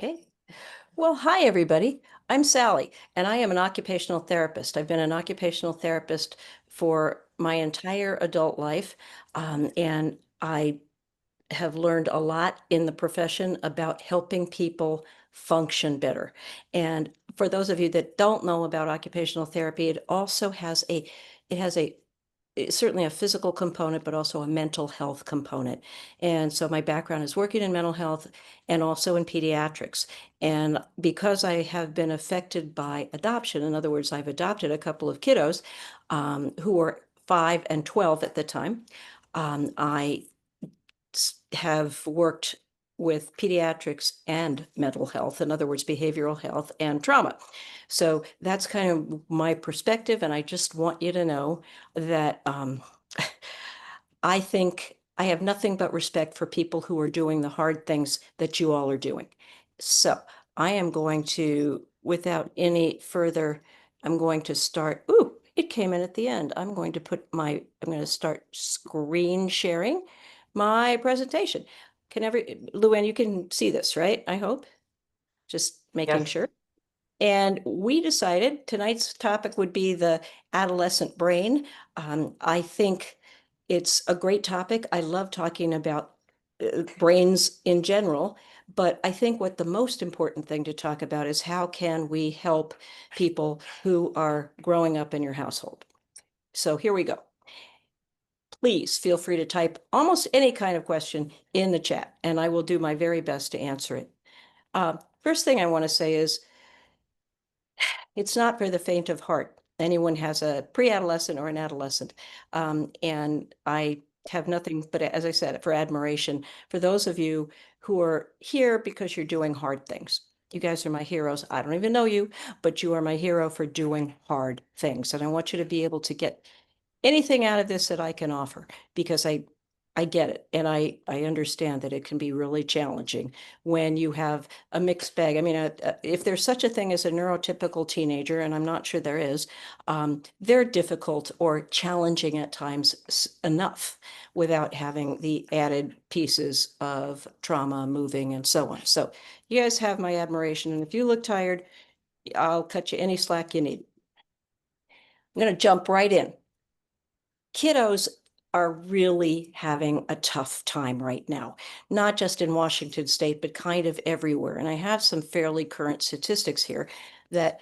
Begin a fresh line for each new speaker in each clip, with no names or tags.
Okay. Well, hi, everybody. I'm Sally, and I am an occupational therapist. I've been an occupational therapist for my entire adult life, and I have learned a lot in the profession about helping people function better. And for those of you that don't know about occupational therapy, it has a it's certainly a physical component, but also a mental health component. And so my background is working in mental health and also in pediatrics. And because I have been affected by adoption, in other words, I've adopted a couple of kiddos who were 5 and 12 at the time. I have worked with pediatrics and mental health, in other words, behavioral health and trauma. So that's kind of my perspective. And I just want you to know that I think I have nothing but respect for people who are doing the hard things that you all are doing. So I am going to, without any further, I'm going to start. Ooh, it came in at the end. I'm going to start screen sharing my presentation. Luann, you can see this, right? I hope. Just making
Yes.
sure. And we decided tonight's topic would be the adolescent brain. I think it's a great topic. I love talking about brains in general, but I think what the most important thing to talk about is how can we help people who are growing up in your household. So here we go. Please feel free to type almost any kind of question in the chat, and I will do my very best to answer it. First thing I want to say is it's not for the faint of heart. Anyone has a pre-adolescent or an adolescent. And I have nothing but, as I said, for admiration for those of you who are here because you're doing hard things. You guys are my heroes. I don't even know you, but you are my hero for doing hard things. And I want you to be able to get anything out of this that I can offer because I get it and I understand that it can be really challenging when you have a mixed bag. I mean, if there's such a thing as a neurotypical teenager, and I'm not sure there is, they're difficult or challenging at times enough without having the added pieces of trauma, moving, and so on. So you guys have my admiration, and if you look tired, I'll cut you any slack you need. I'm going to jump right in. Kiddos are really having a tough time right now, not just in Washington state, but kind of everywhere. And I have some fairly current statistics here that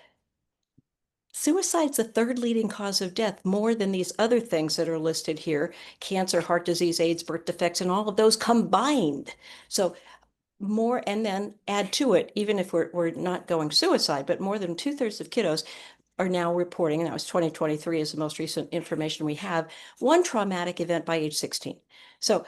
suicide's the third leading cause of death, more than these other things that are listed here: cancer, heart disease, AIDS, birth defects, and all of those combined. So more, and then add to it, even if we're not going suicide, but more than 2/3 of kiddos are now reporting, and that was 2023 is the most recent information we have, one traumatic event by age 16. So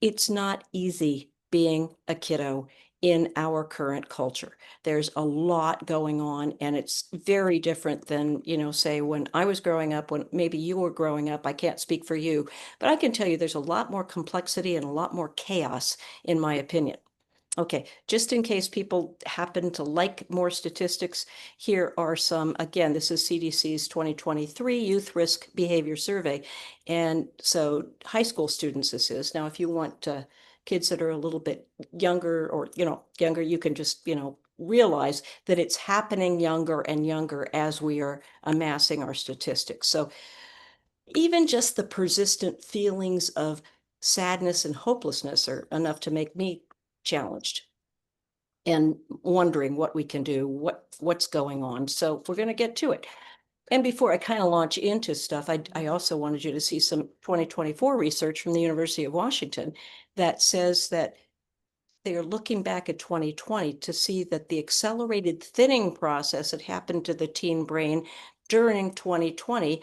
it's not easy being a kiddo in our current culture. There's a lot going on, and it's very different than, say when I was growing up, when maybe you were growing up. I can't speak for you, but I can tell you there's a lot more complexity and a lot more chaos, in my opinion. Okay, just in case people happen to like more statistics, here are some. Again, this is CDC's 2023 Youth Risk Behavior Survey. And so high school students this is. Now, if you want kids that are a little bit younger or, younger, you can just, realize that it's happening younger and younger as we are amassing our statistics. So even just the persistent feelings of sadness and hopelessness are enough to make me challenged and wondering what we can do, what's going on. So we're going to get to it. And before I kind of launch into stuff, I also wanted you to see some 2024 research from the University of Washington that says that they are looking back at 2020 to see that the accelerated thinning process that happened to the teen brain during 2020,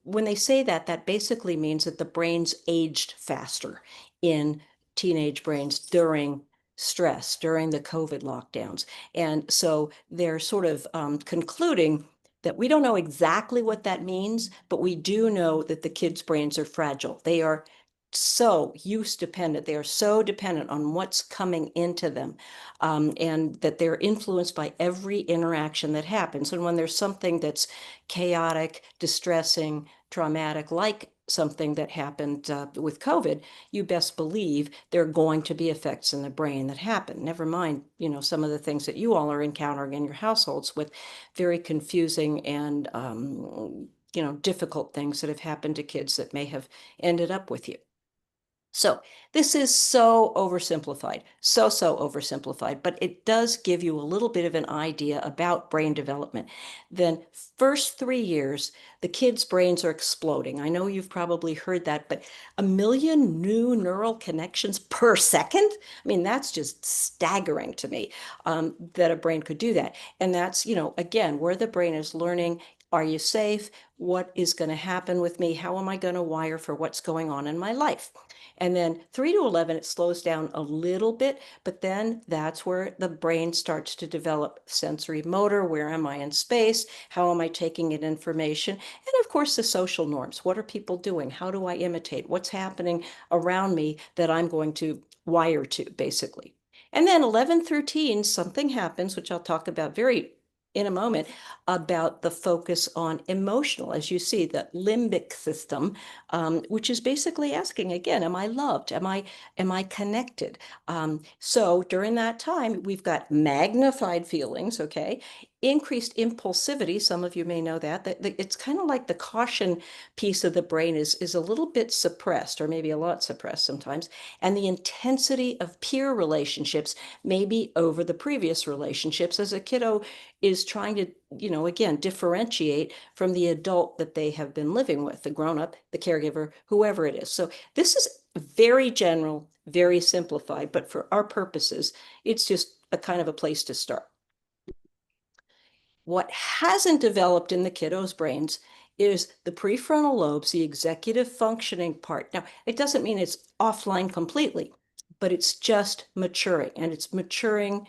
when they say that, that basically means that the brains aged faster in teenage brains during stress, during the COVID lockdowns. And so they're sort of concluding that we don't know exactly what that means, but we do know that the kids' brains are fragile. They are so use dependent. They are so dependent on what's coming into them, and that they're influenced by every interaction that happens. And when there's something that's chaotic, distressing, traumatic, like something that happened with COVID, you best believe there are going to be effects in the brain that happen. Never mind, some of the things that you all are encountering in your households with very confusing and, difficult things that have happened to kids that may have ended up with you. So this is so oversimplified, so oversimplified, but it does give you a little bit of an idea about brain development. Then first 3 years, the kids' brains are exploding. I know you've probably heard that, but 1 million new neural connections per second? I mean, that's just staggering to me, that a brain could do that. And that's, again, where the brain is learning, are you safe? What is going to happen with me? How am I going to wire for what's going on in my life? And then 3 to 11, it slows down a little bit, but then that's where the brain starts to develop sensory motor. Where am I in space? How am I taking in information? And of course, the social norms. What are people doing? How do I imitate? What's happening around me that I'm going to wire to, basically? And then 11 through teens, something happens, which I'll talk about in a moment, about the focus on emotional, as you see, the limbic system, which is basically asking again, am I loved? Am I connected? So during that time, we've got magnified feelings, okay? Increased impulsivity. Some of you may know that it's kind of like the caution piece of the brain is a little bit suppressed, or maybe a lot suppressed sometimes. And the intensity of peer relationships, maybe over the previous relationships, as a kiddo is trying to, again, differentiate from the adult that they have been living with, the grown-up, the caregiver, whoever it is. So this is very general, very simplified, but for our purposes, it's just a kind of a place to start. What hasn't developed in the kiddos' brains is the prefrontal lobes, the executive functioning part. Now, it doesn't mean it's offline completely, but it's just maturing, and it's maturing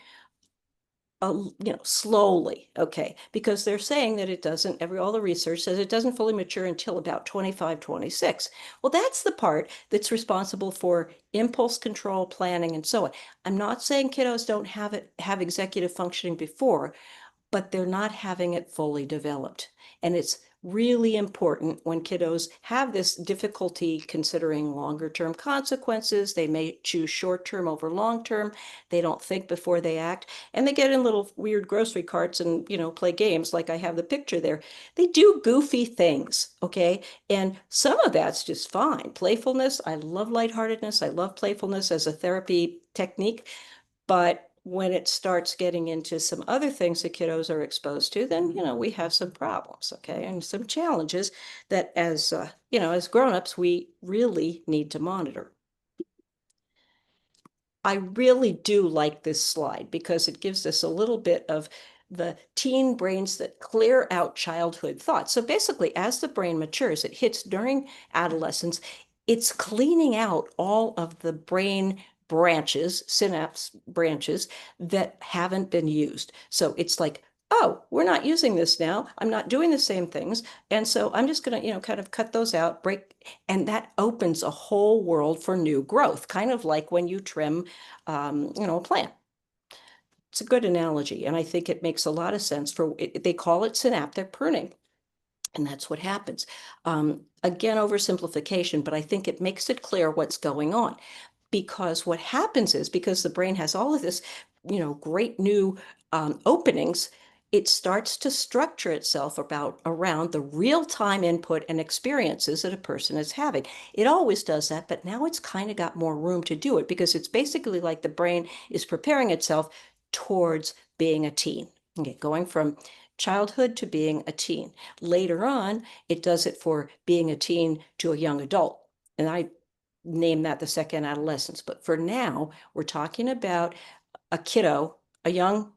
slowly, okay, because they're saying that it doesn't, all the research says it doesn't fully mature until about 25, 26. Well, that's the part that's responsible for impulse control, planning, and so on. I'm not saying kiddos don't have executive functioning before, but they're not having it fully developed. And it's really important when kiddos have this difficulty considering longer term consequences. They may choose short term over long term. They don't think before they act. And they get in little weird grocery carts and, play games like I have the picture there. They do goofy things, okay? And some of that's just fine. Playfulness, I love lightheartedness. I love playfulness as a therapy technique. But when it starts getting into some other things that kiddos are exposed to, then, we have some problems, okay? And some challenges that as grown-ups, we really need to monitor. I really do like this slide because it gives us a little bit of the teen brains that clear out childhood thoughts. So basically, as the brain matures, it hits during adolescence, it's cleaning out all of the brain branches, synapse branches that haven't been used. So it's like, oh, we're not using this now. I'm not doing the same things. And so I'm just going to, kind of cut those out, and that opens a whole world for new growth, kind of like when you trim, a plant. It's a good analogy, and I think it makes a lot of sense they call it synaptic pruning. And that's what happens. Again, oversimplification, but I think it makes it clear what's going on. Because what happens is, because the brain has all of this, great new openings, it starts to structure itself around the real-time input and experiences that a person is having. It always does that, but now it's kind of got more room to do it because it's basically like the brain is preparing itself towards being a teen. Okay, going from childhood to being a teen. Later on, it does it for being a teen to a young adult. And I name that the second adolescence. But for now, we're talking about a kiddo, a young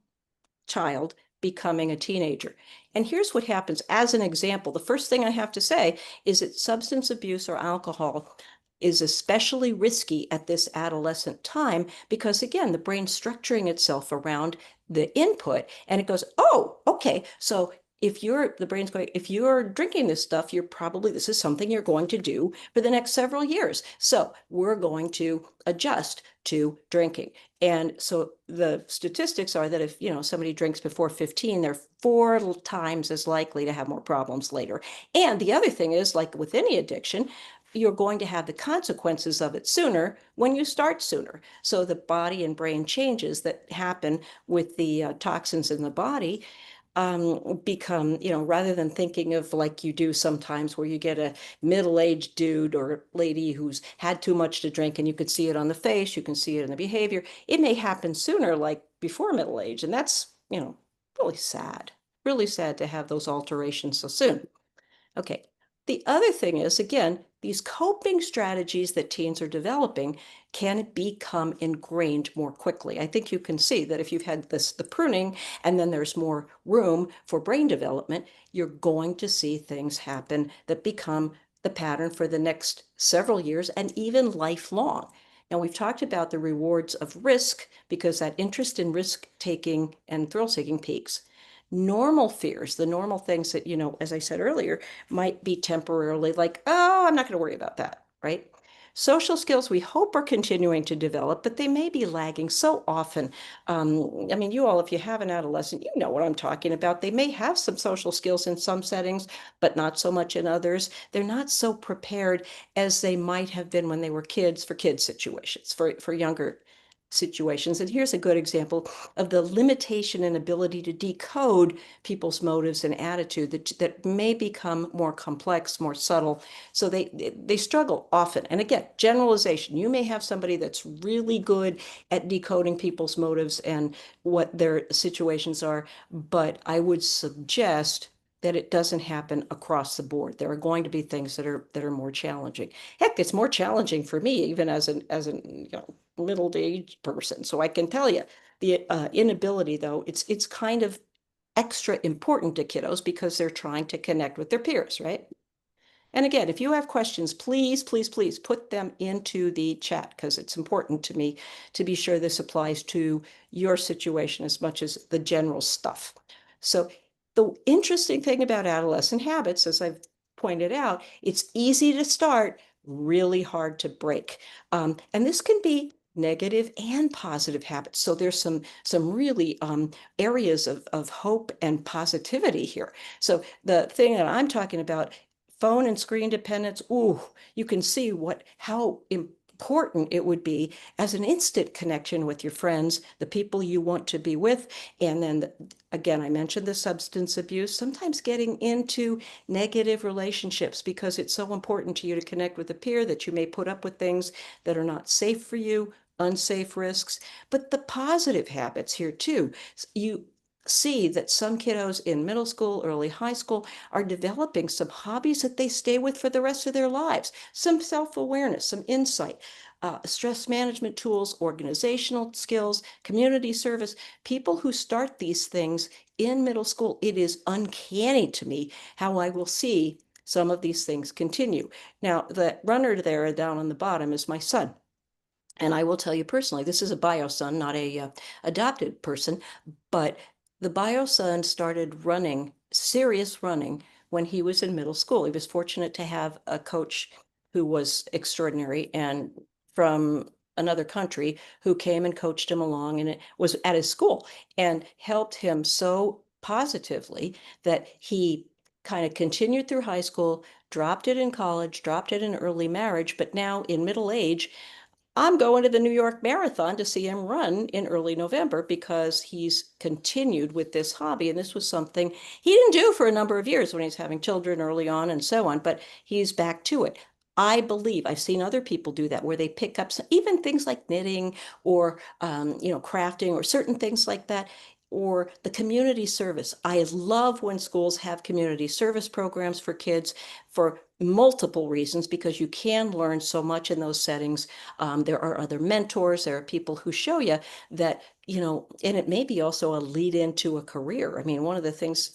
child becoming a teenager. And here's what happens as an example. The first thing I have to say is that substance abuse or alcohol is especially risky at this adolescent time because, again, the brain's structuring itself around the input and it goes, oh, okay, so if you're the brain's going, if you're drinking this stuff, this is something you're going to do for the next several years. So we're going to adjust to drinking. And so the statistics are that if, somebody drinks before 15, they're 4 times as likely to have more problems later. And the other thing is, like with any addiction, you're going to have the consequences of it sooner when you start sooner. So the body and brain changes that happen with the toxins in the body become, rather than thinking of like you do sometimes where you get a middle-aged dude or lady who's had too much to drink and you could see it on the face, you can see it in the behavior. It may happen sooner, like before middle age. And that's, really sad to have those alterations so soon. Okay. The other thing is, again, these coping strategies that teens are developing can become ingrained more quickly. I think you can see that if you've had the pruning and then there's more room for brain development, you're going to see things happen that become the pattern for the next several years and even lifelong. Now, we've talked about the rewards of risk because that interest in risk taking and thrill seeking peaks. Normal fears, the normal things that, as I said earlier, might be temporarily like, oh, I'm not going to worry about that, right? Social skills we hope are continuing to develop, but they may be lagging so often. I mean, you all, if you have an adolescent, you know what I'm talking about. They may have some social skills in some settings, but not so much in others. They're not so prepared as they might have been when they were kids for kids situations, for younger situations. And here's a good example of the limitation and ability to decode people's motives and attitude that may become more complex, more subtle. So they struggle often. And again, generalization. You may have somebody that's really good at decoding people's motives and what their situations are, but I would suggest that it doesn't happen across the board. There are going to be things that are more challenging. Heck, it's more challenging for me even as an middle-aged person. So I can tell you the inability, though, it's kind of extra important to kiddos because they're trying to connect with their peers, right? And again, if you have questions, please, please, please put them into the chat because it's important to me to be sure this applies to your situation as much as the general stuff. So the interesting thing about adolescent habits, as I've pointed out, it's easy to start, really hard to break. And this can be negative and positive habits. So there's some really areas of hope and positivity here. So the thing that I'm talking about, phone and screen dependence, ooh, you can see how important it would be as an instant connection with your friends, the people you want to be with. And then again, I mentioned the substance abuse, sometimes getting into negative relationships because it's so important to you to connect with a peer that you may put up with things that are not safe for you, unsafe risks, but the positive habits here too. You see that some kiddos in middle school, early high school are developing some hobbies that they stay with for the rest of their lives, some self-awareness, some insight, stress management tools, organizational skills, community service. People who start these things in middle school, it is uncanny to me how I will see some of these things continue. Now, the runner there down on the bottom is my son. And I will tell you personally, this is a bio son, not a adopted person, but the bio son started running, serious running, when he was in middle school. He was fortunate to have a coach who was extraordinary and from another country who came and coached him along, and it was at his school and helped him so positively that he kind of continued through high school, dropped it in college, dropped it in early marriage, but now in middle age, I'm going to the New York Marathon to see him run in early November because he's continued with this hobby. And this was something he didn't do for a number of years when he's having children early on and so on, but he's back to it. I believe I've seen other people do that where they pick up even things like knitting or crafting or certain things like that, or the community service. I love when schools have community service programs for kids for multiple reasons because you can learn so much in those settings. There are other mentors, there are people who show you that, and it may be also a lead into a career. I mean, one of the things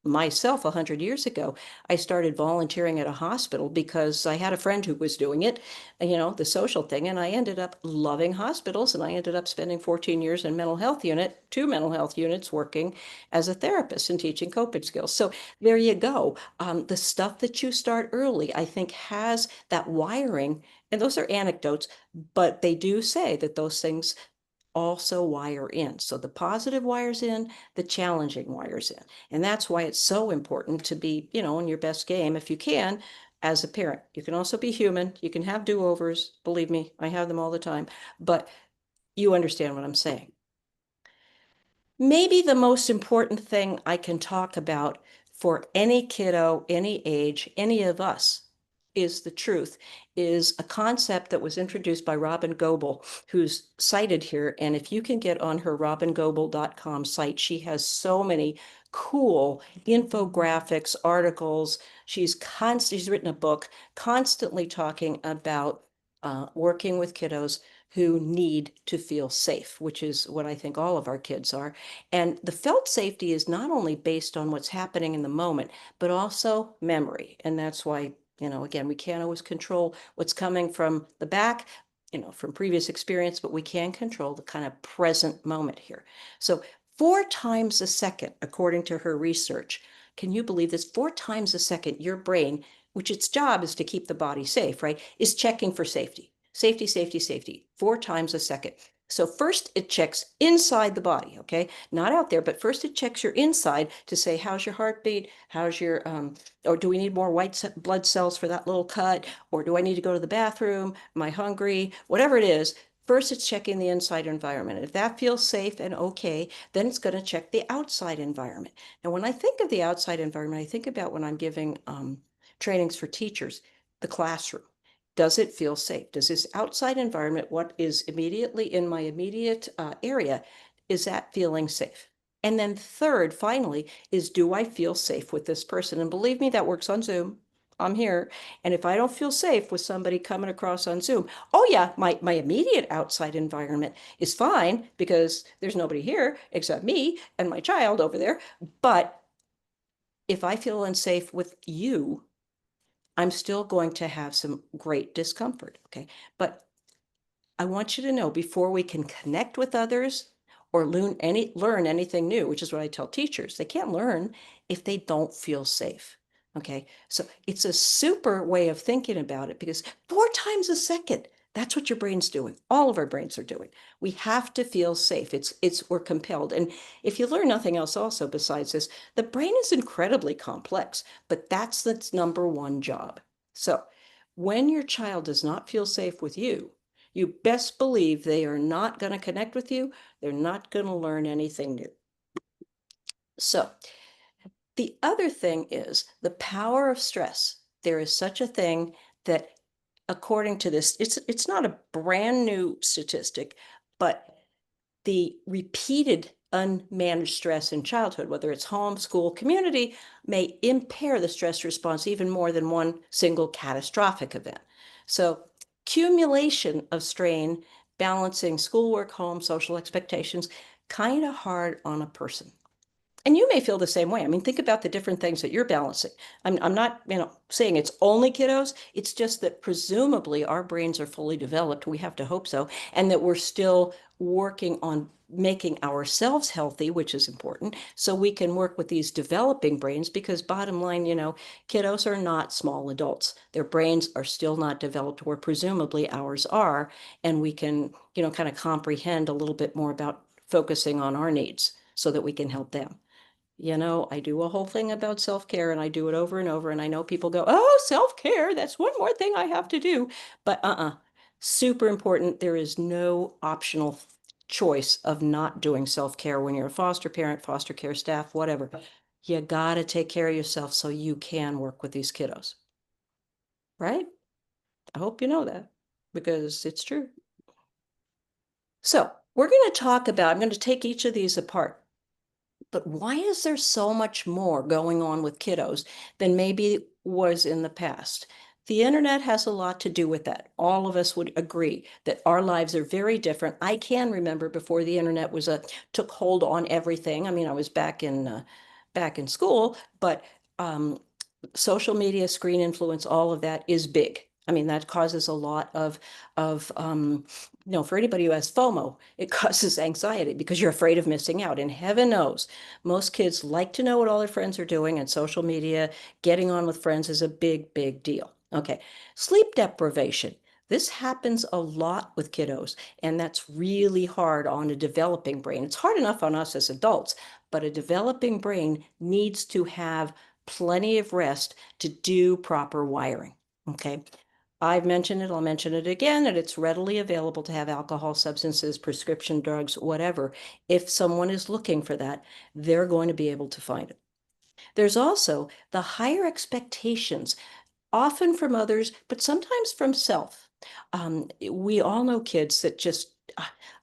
myself 100 years ago. I started volunteering at a hospital because I had a friend who was doing it, the social thing, and I ended up loving hospitals, and I ended up spending 14 years in two mental health units, working as a therapist and teaching coping skills. So there you go. The stuff that you start early, I think, has that wiring, and those are anecdotes, but they do say that those things also wire in. So the positive wires in, the challenging wires in. And that's why it's so important to be, in your best game if you can as a parent. You can also be human. You can have do-overs. Believe me, I have them all the time. But you understand what I'm saying. Maybe the most important thing I can talk about for any kiddo, any age, any of us, is the truth, is a concept that was introduced by Robin Goebel, who's cited here. And if you can get on her robingoebel.com site, she has so many cool infographics, articles. She's written a book constantly talking about working with kiddos who need to feel safe, which is what I think all of our kids are. And the felt safety is not only based on what's happening in the moment, but also memory. And that's why, again, we can't always control what's coming from the back, from previous experience, but we can control the kind of present moment here. So 4 times a second, according to her research, can you believe this? 4 times a second, your brain, which its job is to keep the body safe, right, is checking for safety. Safety, safety, safety, 4 times a second. So first it checks inside the body, okay? Not out there, but first it checks your inside to say, how's your heartbeat? How's your, or do we need more white blood cells for that little cut? Or do I need to go to the bathroom? Am I hungry? Whatever it is, first it's checking the inside environment. And if that feels safe and okay, then it's going to check the outside environment. And when I think of the outside environment, I think about when I'm giving trainings for teachers, the classroom. Does it feel safe? Does this outside environment, what is immediately in my immediate area, is that feeling safe? And then third, finally, is do I feel safe with this person? And believe me, that works on Zoom. I'm here. And if I don't feel safe with somebody coming across on Zoom, oh yeah, my immediate outside environment is fine because there's nobody here except me and my child over there. But if I feel unsafe with you, I'm still going to have some great discomfort, okay? But I want you to know, before we can connect with others or learn anything new, which is what I tell teachers, they can't learn if they don't feel safe. Okay, so it's a super way of thinking about it, because 4 times a second, that's what your brain's doing. All of our brains are doing. We have to feel safe. We're compelled. And if you learn nothing else also besides this, the brain is incredibly complex, but that's its number one job. So when your child does not feel safe with you best believe they are not going to connect with you. They're not going to learn anything new. So the other thing is the power of stress. There is such a thing that, according to this, it's not a brand new statistic, but the repeated unmanaged stress in childhood, whether it's home, school, community, may impair the stress response even more than one single catastrophic event. So accumulation of strain, balancing schoolwork, home, social expectations, kind of hard on a person. And you may feel the same way. I mean, think about the different things that you're balancing. I'm not, saying it's only kiddos. It's just that presumably our brains are fully developed. We have to hope so. And that we're still working on making ourselves healthy, which is important, so we can work with these developing brains, because bottom line, kiddos are not small adults. Their brains are still not developed where presumably ours are. And we can, kind of comprehend a little bit more about focusing on our needs so that we can help them. I do a whole thing about self-care, and I do it over and over. And I know people go, oh, self-care, that's one more thing I have to do. But super important. There is no optional choice of not doing self-care when you're a foster parent, foster care staff, whatever. You got to take care of yourself so you can work with these kiddos. Right? I hope you know that, because it's true. So we're going to talk about, I'm going to take each of these apart. But why is there so much more going on with kiddos than maybe was in the past? The internet has a lot to do with that. All of us would agree that our lives are very different. I can remember before the internet took hold on everything. I mean, I was back in back in school, but social media, screen influence, all of that is big. I mean, that causes a lot of for anybody who has FOMO, it causes anxiety because you're afraid of missing out. And heaven knows, most kids like to know what all their friends are doing, and social media, getting on with friends is a big, big deal. Okay, sleep deprivation. This happens a lot with kiddos, and that's really hard on a developing brain. It's hard enough on us as adults, but a developing brain needs to have plenty of rest to do proper wiring. Okay. I've mentioned it, I'll mention it again, that it's readily available to have alcohol, substances, prescription drugs, whatever. If someone is looking for that, they're going to be able to find it. There's also the higher expectations, often from others, but sometimes from self. We all know kids that just,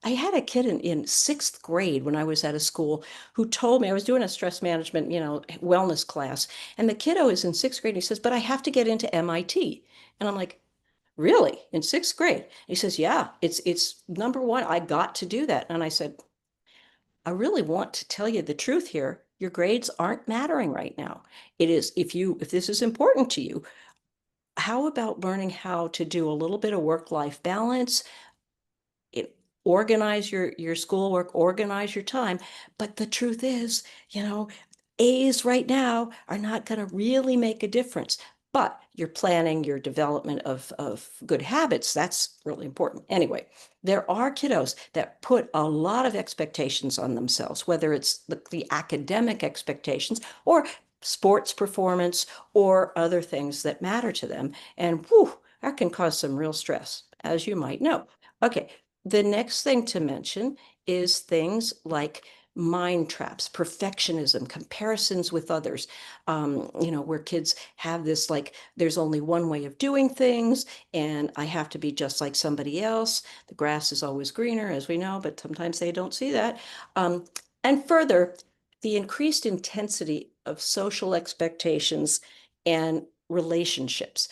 I had a kid in sixth grade when I was at a school who told me, I was doing a stress management, wellness class, and the kiddo is in sixth grade. And he says, but I have to get into MIT. And I'm like, really? In sixth grade? He says, yeah, it's number one. I got to do that. And I said, I really want to tell you the truth here. Your grades aren't mattering right now. It is, if this is important to you, how about learning how to do a little bit of work-life balance, organize your schoolwork, organize your time. But the truth is, A's right now are not going to really make a difference. But you're planning your development of good habits. That's really important. Anyway, there are kiddos that put a lot of expectations on themselves, whether it's the academic expectations or sports performance or other things that matter to them. And whew, that can cause some real stress, as you might know. Okay, the next thing to mention is things like mind traps, perfectionism, comparisons with others, where kids have this like, there's only one way of doing things, and I have to be just like somebody else. The grass is always greener, as we know, but sometimes they don't see that. And further, the increased intensity of social expectations and relationships.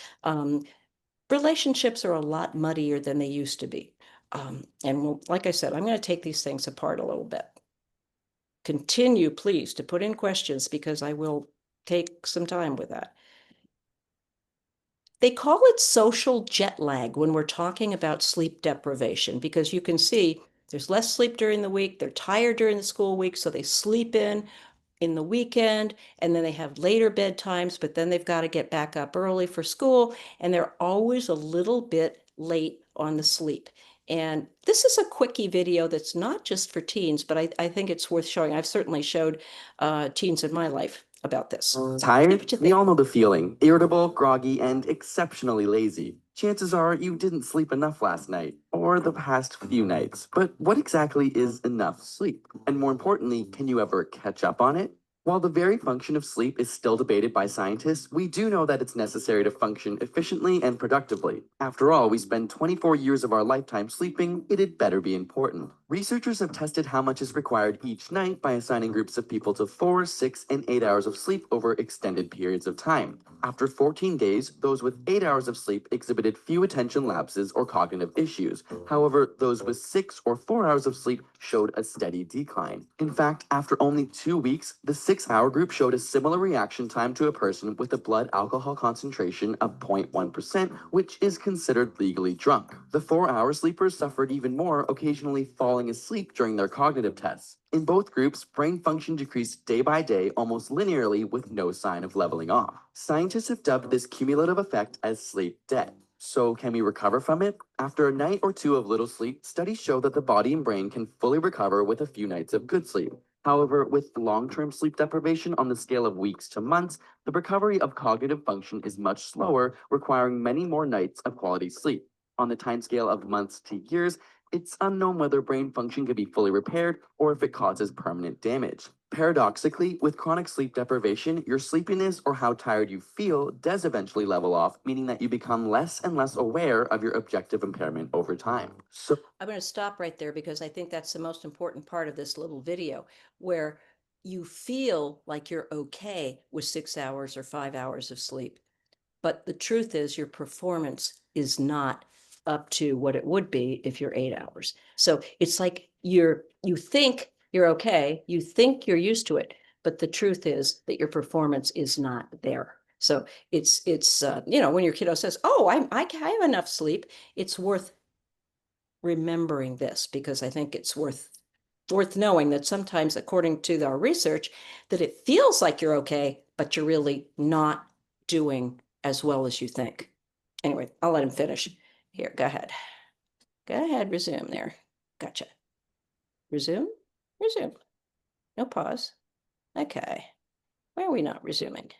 Relationships are a lot muddier than they used to be. And like I said, I'm going to take these things apart a little bit. Continue, please, to put in questions because I will take some time with that. They call it social jet lag when we're talking about sleep deprivation because you can see there's less sleep during the week. They're tired during the school week, so they sleep in the weekend, and then they have later bedtimes, but then they've got to get back up early for school, and they're always a little bit late on the sleep. And this is a quickie video that's not just for teens, but I think it's worth showing. I've certainly showed teens in my life about this.
Tired? We all know the feeling. Irritable, groggy, and exceptionally lazy. Chances are you didn't sleep enough last night, or the past few nights. But what exactly is enough sleep? And more importantly, can you ever catch up on it? While the very function of sleep is still debated by scientists, we do know that it's necessary to function efficiently and productively. After all, we spend 24 years of our lifetime sleeping, it'd better be important. Researchers have tested how much is required each night by assigning groups of people to 4, 6, and 8 hours of sleep over extended periods of time. After 14 days, those with 8 hours of sleep exhibited few attention lapses or cognitive issues. However, those with 6 or 4 hours of sleep showed a steady decline. In fact, after only 2 weeks, the 6-hour group showed a similar reaction time to a person with a blood alcohol concentration of 0.1%, which is considered legally drunk. The 4-hour sleepers suffered even more, occasionally falling asleep during their cognitive tests. In both groups, brain function decreased day by day almost linearly with no sign of leveling off. Scientists have dubbed this cumulative effect as sleep debt. So can we recover from it? After a night or two of little sleep, studies show that the body and brain can fully recover with a few nights of good sleep. However, with long-term sleep deprivation on the scale of weeks to months, the recovery of cognitive function is much slower, requiring many more nights of quality sleep. On the timescale of months to years, it's unknown whether brain function can be fully repaired or if it causes permanent damage. Paradoxically, with chronic sleep deprivation, your sleepiness or how tired you feel does eventually level off, meaning that you become less and less aware of your objective impairment over time. So
I'm going to stop right there because I think that's the most important part of this little video, where you feel like you're okay with 6 hours or 5 hours of sleep. But the truth is your performance is not up to what it would be if you're 8 hours. So it's like you think you're okay, you think you're used to it, but the truth is that your performance is not there. So it's when your kiddo says, "Oh, I have enough sleep," it's worth remembering this, because I think it's worth knowing that sometimes, according to our research, that it feels like you're okay, but you're really not doing as well as you think. Anyway, I'll let him finish. Here, go ahead. Go ahead, resume there. Gotcha. Resume? Resume. No pause. Okay. Why are we not resuming?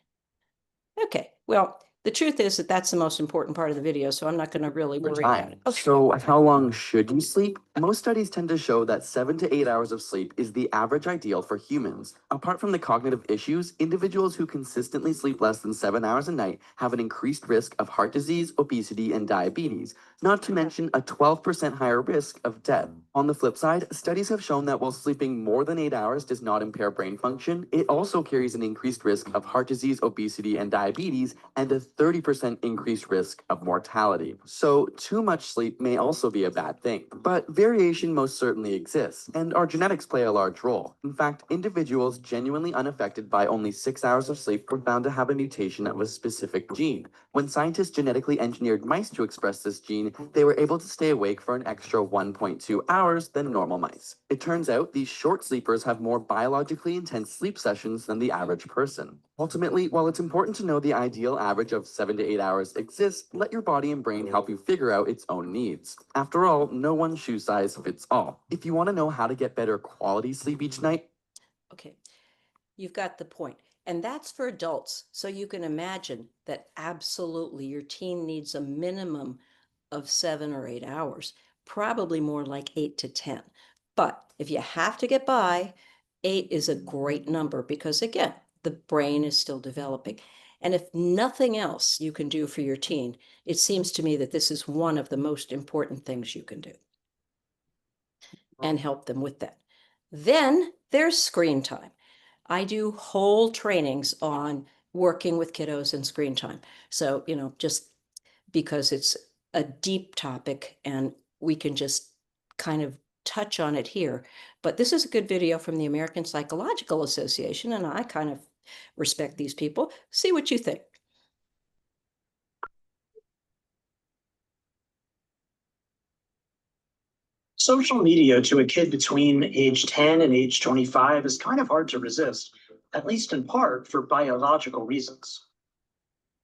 Okay, well, the truth is that that's the most important part of the video, so I'm not going to really worry about it. Okay.
So, how long should you sleep? Most studies tend to show that 7 to 8 hours of sleep is the average ideal for humans. Apart from the cognitive issues, individuals who consistently sleep less than 7 hours a night have an increased risk of heart disease, obesity, and diabetes, not to mention a 12% higher risk of death. On the flip side, studies have shown that while sleeping more than 8 hours does not impair brain function, it also carries an increased risk of heart disease, obesity, and diabetes, and a 30% increased risk of mortality. So, too much sleep may also be a bad thing. But variation most certainly exists, and our genetics play a large role. In fact, individuals genuinely unaffected by only 6 hours of sleep were found to have a mutation of a specific gene. When scientists genetically engineered mice to express this gene, they were able to stay awake for an extra 1.2 hours than normal mice. It turns out these short sleepers have more biologically intense sleep sessions than the average person. Ultimately, while it's important to know the ideal average of 7 to 8 hours exists, let your body and brain help you figure out its own needs. After all, no one shoe size fits all. If you want to know how to get better quality sleep each night,
Okay, you've got the point. And that's for adults. So you can imagine that absolutely your teen needs a minimum of 7 or 8 hours, probably more like 8 to 10. But if you have to get by, 8 is a great number, because again, the brain is still developing. And if nothing else you can do for your teen, it seems to me that this is one of the most important things you can do, and help them with that. Then there's screen time. I do whole trainings on working with kiddos and screen time. So, just because it's a deep topic and we can just kind of touch on it here. But this is a good video from the American Psychological Association, and I kind of respect these people. See what you think.
Social media to a kid between age 10 and age 25 is kind of hard to resist, at least in part for biological reasons.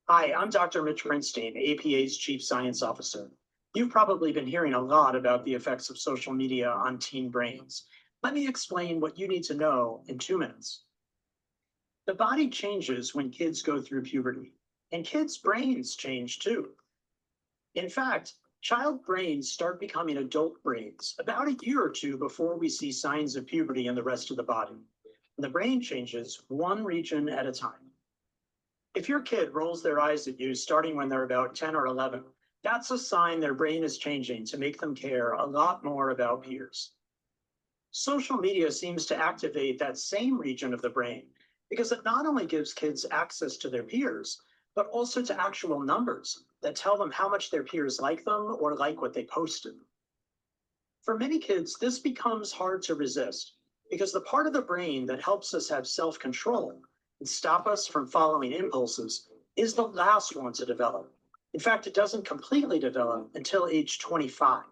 Hi, I'm Dr. Mitch Prinstein, APA's Chief Science Officer. You've probably been hearing a lot about the effects of social media on teen brains. Let me explain what you need to know in 2 minutes. The body changes when kids go through puberty, and kids' brains change too. In fact, child brains start becoming adult brains about a year or two before we see signs of puberty in the rest of the body. And the brain changes one region at a time. If your kid rolls their eyes at you starting when they're about 10 or 11, that's a sign their brain is changing to make them care a lot more about peers. Social media seems to activate that same region of the brain because it not only gives kids access to their peers, but also to actual numbers that tell them how much their peers like them or like what they posted. For many kids, this becomes hard to resist because the part of the brain that helps us have self-control and stop us from following impulses is the last one to develop. In fact, it doesn't completely develop until age 25.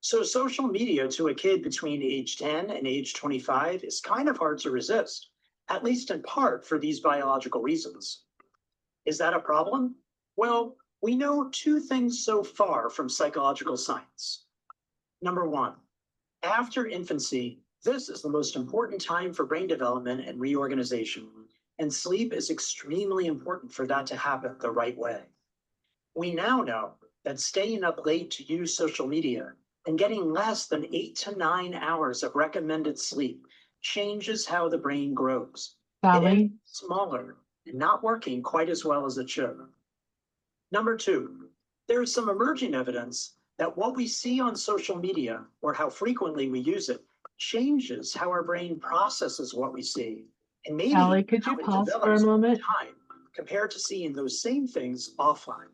So social media to a kid between age 10 and age 25 is kind of hard to resist, at least in part for these biological reasons. Is that a problem? Well, we know 2 things so far from psychological science. Number 1, after infancy, this is the most important time for brain development and reorganization, and sleep is extremely important for that to happen the right way. We now know that staying up late to use social media and getting less than 8 to 9 hours of recommended sleep changes how the brain grows. It ends smaller and not working quite as well as it should. Number 2, there is some emerging evidence that what we see on social media, or how frequently we use it, changes how our brain processes what we see, and maybe
Allie, could
how
you
it
pause for a
develops over
moment?
time compared to seeing those same things offline.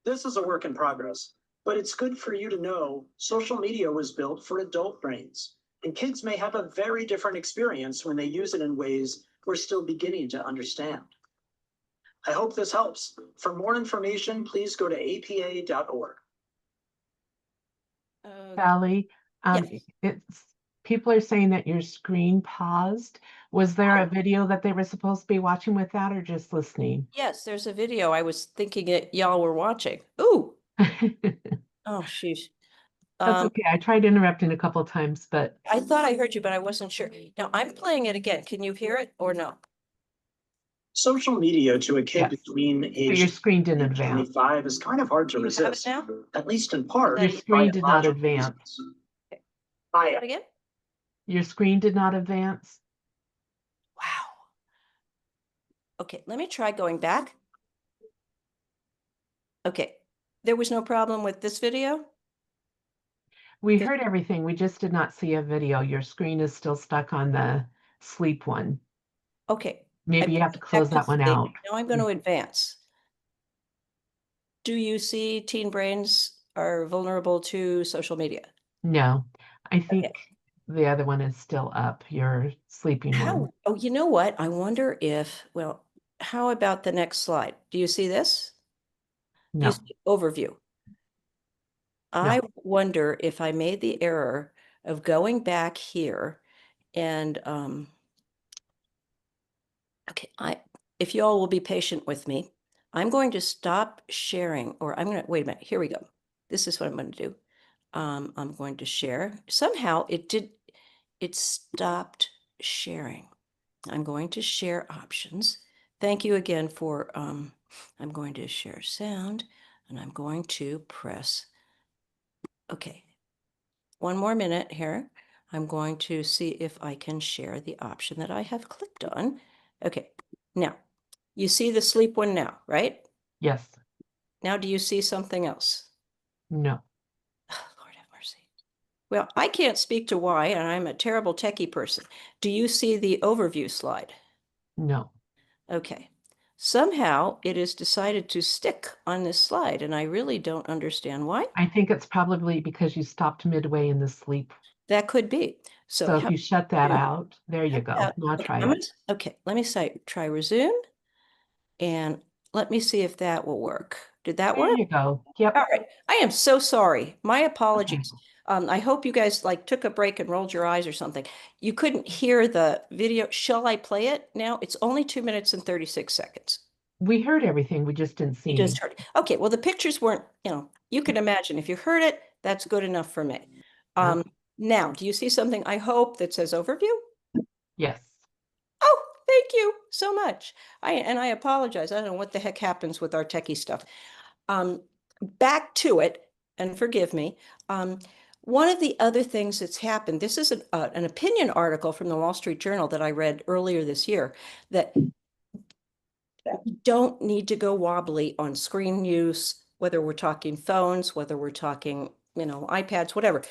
This is a work in progress, but it's good for you to know social media was built for adult brains. And kids may have a very different experience when they use it in ways we're still beginning to understand. I hope this helps. For more information, please go to apa.org.
Sally,
Yes.
it's people are saying that your screen paused. Was there a
Oh.
video that they were supposed to be watching with that or just listening?
Yes, there's a video. I was thinking that y'all were watching. Ooh. Oh, sheesh.
That's okay. I tried interrupting a couple of times, but
I thought I heard you, but I wasn't sure. Now I'm playing it again. Can you hear it or no?
Social media to a kid
yes.
between
But your
age
screen didn't
and
advance.
25 is kind of hard to
You have it
resist,
now?
at least in part.
Your
Then-
screen did not
biological
advance.
reasons.
Say
Hi,
that again?
Your screen did not advance.
Wow. Okay, let me try going back. Okay, there was no problem with this video?
We
The-
heard everything. We just did not see a video. Your screen is still stuck on the sleep one.
Okay.
Maybe you have to close that one out.
Now I'm going to advance. Do you see teen brains are vulnerable to social media?
No, I think the other one is still up, your sleeping one.
Oh, you know what? I wonder if, well, how about the next slide? Do you see this? Do you
No,
see overview? I wonder if I made the error of going back here and okay, if you all will be patient with me, I'm going to stop sharing, or I'm going to wait a minute. Here we go. This is what I'm going to do. I'm going to share. Somehow it stopped sharing. I'm going to share options. Thank you again for I'm going to share sound and I'm going to press. Okay. One more minute here. I'm going to see if I can share the option that I have clicked on. Okay. Now, you see the sleep one now, right?
yes,
Now, do you see something else?
no.
Lord have mercy. Well, I can't speak to why, and I'm a terrible techie person. Do you see the overview slide?
No.
Okay. Somehow it is decided to stick on this slide, and I really don't understand why.
I think it's probably because you stopped midway in the sleep.
That could be.
So if you shut that out, there you go. Now
okay,
try it.
okay, let me say try resume, and let me see if that will work. Did that
There
work?
you go. Yep.
All right. I am so sorry. My apologies. I hope you guys like took a break and rolled your eyes or something. You couldn't hear the video. Shall I play it now? It's only 2 minutes and 36 seconds.
We heard everything. We just didn't see.
You just heard it. Okay, well, the pictures weren't, you can imagine if you heard it, that's good enough for me.
Yep.
Now, do you see something, I hope, that says overview?
Yes.
Oh, thank you so much. I apologize. I don't know what the heck happens with our techie stuff. Back to it, and forgive me. One of the other things that's happened, this is an opinion article from the Wall Street Journal that I read earlier this year, that we don't need to go wobbly on screen use, whether we're talking phones, whether we're talking, iPads, whatever,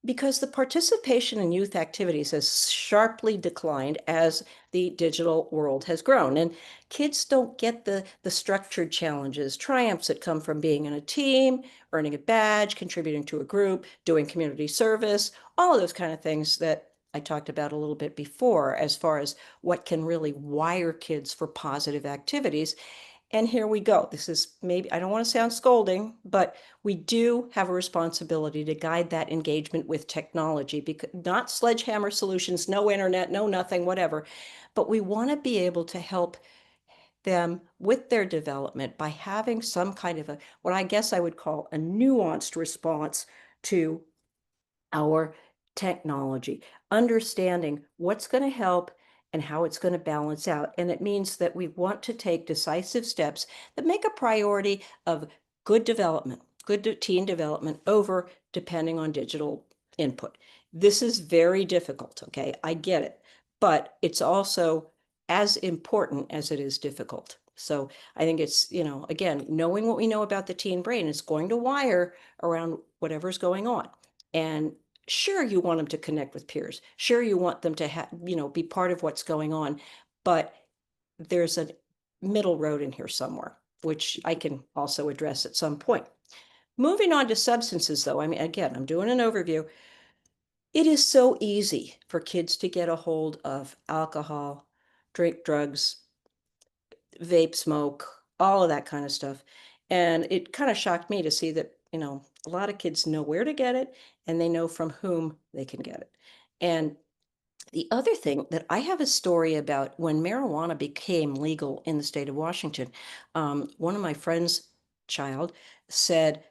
because the participation in youth activities has sharply declined as the digital world has grown. And kids don't get the structured challenges, triumphs that come from being in a team, earning a badge, contributing to a group, doing community service, all of those kind of things that I talked about a little bit before, as far as what can really wire kids for positive activities. And here we go. This is maybe, I don't want to sound scolding, but we do have a responsibility to guide that engagement with technology, because not sledgehammer solutions, no internet, no nothing, whatever. But we want to be able to help them with their development by having some kind of what I guess I would call a nuanced response to our technology, understanding what's going to help and how it's going to balance out. And it means that we want to take decisive steps that make a priority of good development, good teen development over depending on digital input. This is very difficult, okay? I get it, but it's also as important as it is difficult. So I think it's, again, knowing what we know about the teen brain is going to wire around whatever's going on. And sure, you want them to connect with peers. Sure, you want them to be part of what's going on, but there's a middle road in here somewhere, which I can also address at some point. Moving on to substances, though, I mean, again, I'm doing an overview. It is so easy for kids to get a hold of alcohol, drink drugs, vape smoke, all of that kind of stuff. And it kind of shocked me to see that, a lot of kids know where to get it and they know from whom they can get it. And the other thing that I have a story about when marijuana became legal in the state of Washington, one of my friends' child said,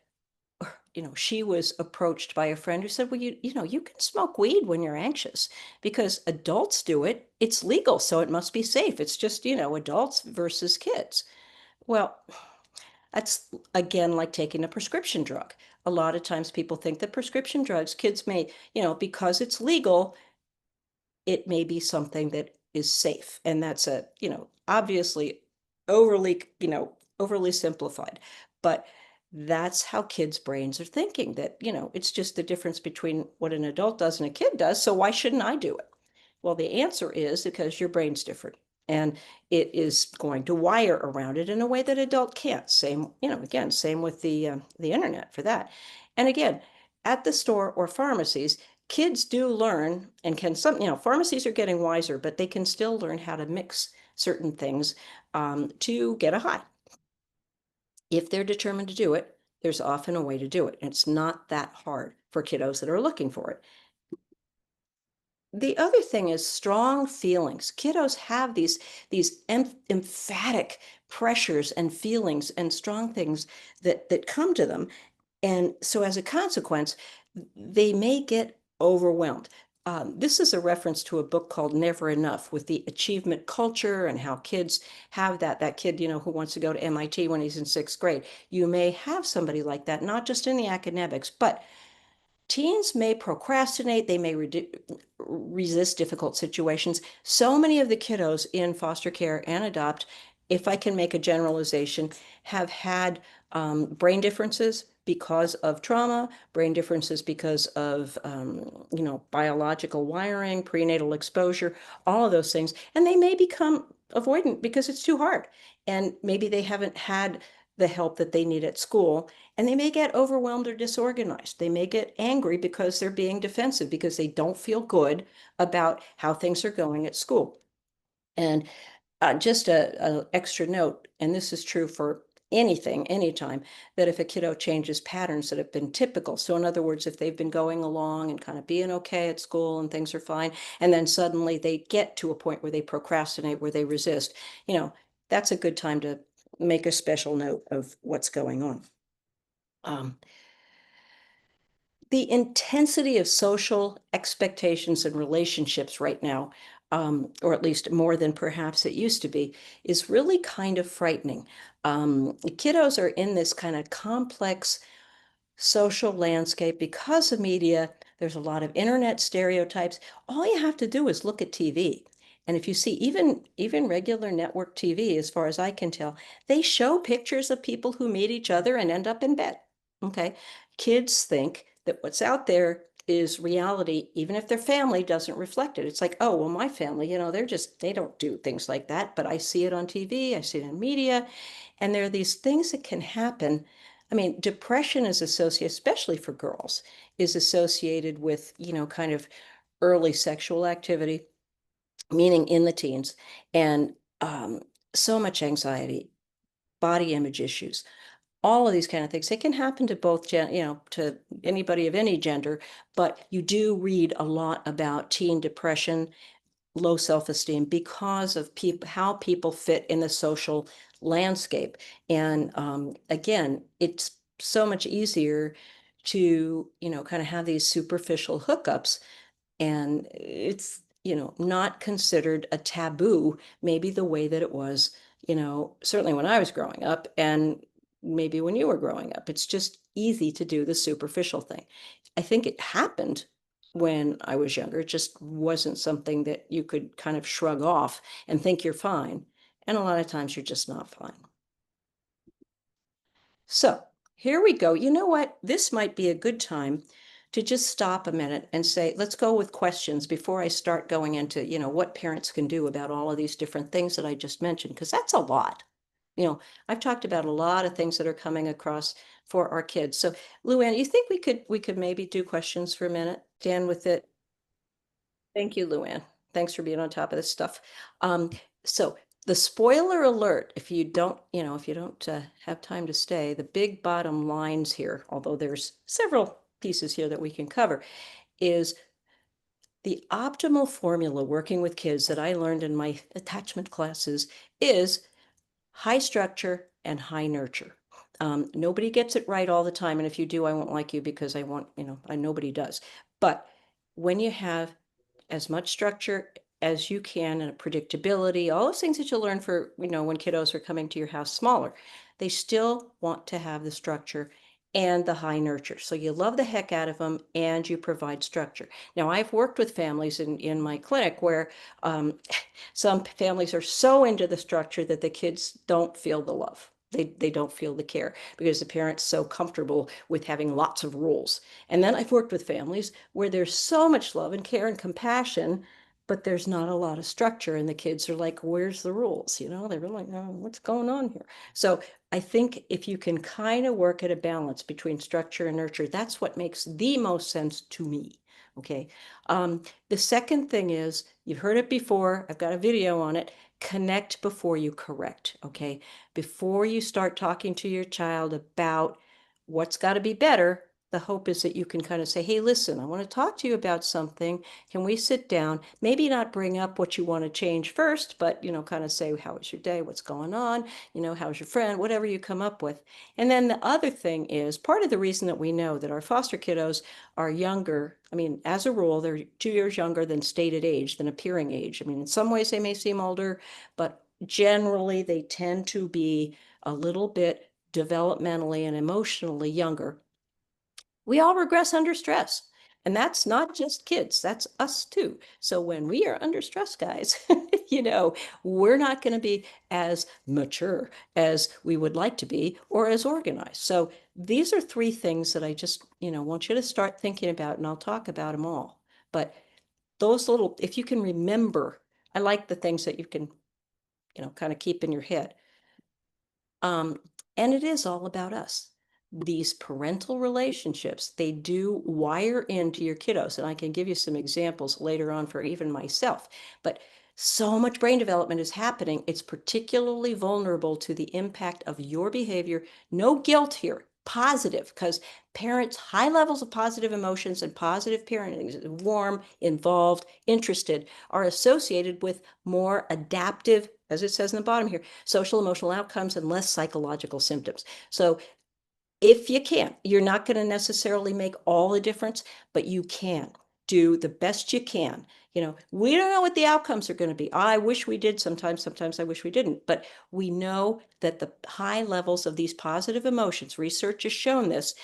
she was approached by a friend who said, well, you can smoke weed when you're anxious because adults do it. It's legal, so it must be safe. It's just, adults versus kids. Well, that's again like taking a prescription drug. A lot of times people think that prescription drugs, kids may, because it's legal, it may be something that is safe. And that's obviously overly, overly simplified. But that's how kids' brains are thinking that, it's just the difference between what an adult does and a kid does. So why shouldn't I do it? Well, the answer is because your brain's different and it is going to wire around it in a way that adult can't. Same, again, same with the internet for that. And again, at the store or pharmacies, kids do learn and can pharmacies are getting wiser, but they can still learn how to mix certain things to get a high. If they're determined to do it, there's often a way to do it. And it's not that hard for kiddos that are looking for it. The other thing is strong feelings. Kiddos have these emphatic pressures and feelings and strong things that come to them. And so as a consequence, they may get overwhelmed. This is a reference to a book called Never Enough with the achievement culture and how kids have that kid, who wants to go to MIT when he's in 6th grade. You may have somebody like that, not just in the academics, but teens may procrastinate, they may resist difficult situations. So many of the kiddos in foster care and adopt, if I can make a generalization, have had brain differences because of trauma, brain differences because of, biological wiring, prenatal exposure, all of those things. And they may become avoidant because it's too hard. And maybe they haven't had the help that they need at school. And they may get overwhelmed or disorganized. They may get angry because they're being defensive because they don't feel good about how things are going at school. And just a extra note, and this is true for anything, anytime, that if a kiddo changes patterns that have been typical. So in other words, if they've been going along and kind of being okay at school and things are fine, and then suddenly they get to a point where they procrastinate, where they resist, that's a good time to make a special note of what's going on. The intensity of social expectations and relationships right now, or at least more than perhaps it used to be, is really kind of frightening. Kiddos are in this kind of complex social landscape because of media. There's a lot of internet stereotypes. All you have to do is look at TV. And if you see even regular network TV, as far as I can tell, they show pictures of people who meet each other and end up in bed. Okay. Kids think that what's out there is reality, even if their family doesn't reflect it. It's like, oh, well, my family, they don't do things like that, but I see it on TV, I see it in media, and there are these things that can happen. I mean, depression is associated, especially for girls, is associated with, kind of early sexual activity, meaning in the teens, and so much anxiety, body image issues, all of these kind of things. It can happen to both to anybody of any gender, but you do read a lot about teen depression, low self-esteem because of how people fit in the social landscape. And again, it's so much easier to, kind of have these superficial hookups, and it's, not considered a taboo, maybe the way that it was, certainly when I was growing up and maybe when you were growing up. It's just easy to do the superficial thing. I think it happened when I was younger. It just wasn't something that you could kind of shrug off and think you're fine. And a lot of times you're just not fine. So here we go. You know what? This might be a good time to just stop a minute and say, let's go with questions before I start going into, what parents can do about all of these different things that I just mentioned, because that's a lot. I've talked about a lot of things that are coming across for our kids. So, Luann, you think we could maybe do questions for a minute? Jan with it. Thank you, Luann. Thanks for being on top of this stuff. So the spoiler alert, if you don't, have time to stay, the big bottom lines here, although there's several pieces here that we can cover, is the optimal formula working with kids that I learned in my attachment classes is high structure and high nurture. Nobody gets it right all the time. And if you do, I won't like you because nobody does. But when you have as much structure as you can and predictability, all those things that you learn for, when kiddos are coming to your house smaller, they still want to have the structure and the high nurture. So you love the heck out of them and you provide structure. Now, I've worked with families in my clinic where some families are so into the structure that the kids don't feel the love. They don't feel the care because the parent's so comfortable with having lots of rules. And then I've worked with families where there's so much love and care and compassion, but there's not a lot of structure. And the kids are like, where's the rules? They're really like, oh, what's going on here? So I think if you can kind of work at a balance between structure and nurture, that's what makes the most sense to me. Okay. The second thing is, you've heard it before, I've got a video on it, connect before you correct. Okay. Before you start talking to your child about what's got to be better, the hope is that you can kind of say, hey, listen, I want to talk to you about something. Can we sit down? Maybe not bring up what you want to change first, but, kind of say, how was your day? What's going on? How's your friend? Whatever you come up with. And then the other thing is, part of the reason that we know that our foster kiddos are younger, as a rule, they're 2 years younger than stated age, than appearing age. In some ways they may seem older, but generally they tend to be a little bit developmentally and emotionally younger. We all regress under stress. And that's not just kids, that's us too. So when we are under stress, guys, we're not going to be as mature as we would like to be or as organized. So these are 3 things that I just, want you to start thinking about, and I'll talk about them all. But those little, if you can remember, I like the things that you can, kind of keep in your head. And it is all about us. These parental relationships, they do wire into your kiddos. And I can give you some examples later on for even myself. But so much brain development is happening. It's particularly vulnerable to the impact of your behavior. No guilt here, positive, because parents, high levels of positive emotions and positive parenting, warm, involved, interested, are associated with more adaptive, as it says in the bottom here, social emotional outcomes and less psychological symptoms. So if you can, you're not going to necessarily make all the difference, but you can do the best you can. We don't know what the outcomes are going to be. I wish we did sometimes I wish we didn't, but we know that the high levels of these positive emotions, research has shown this,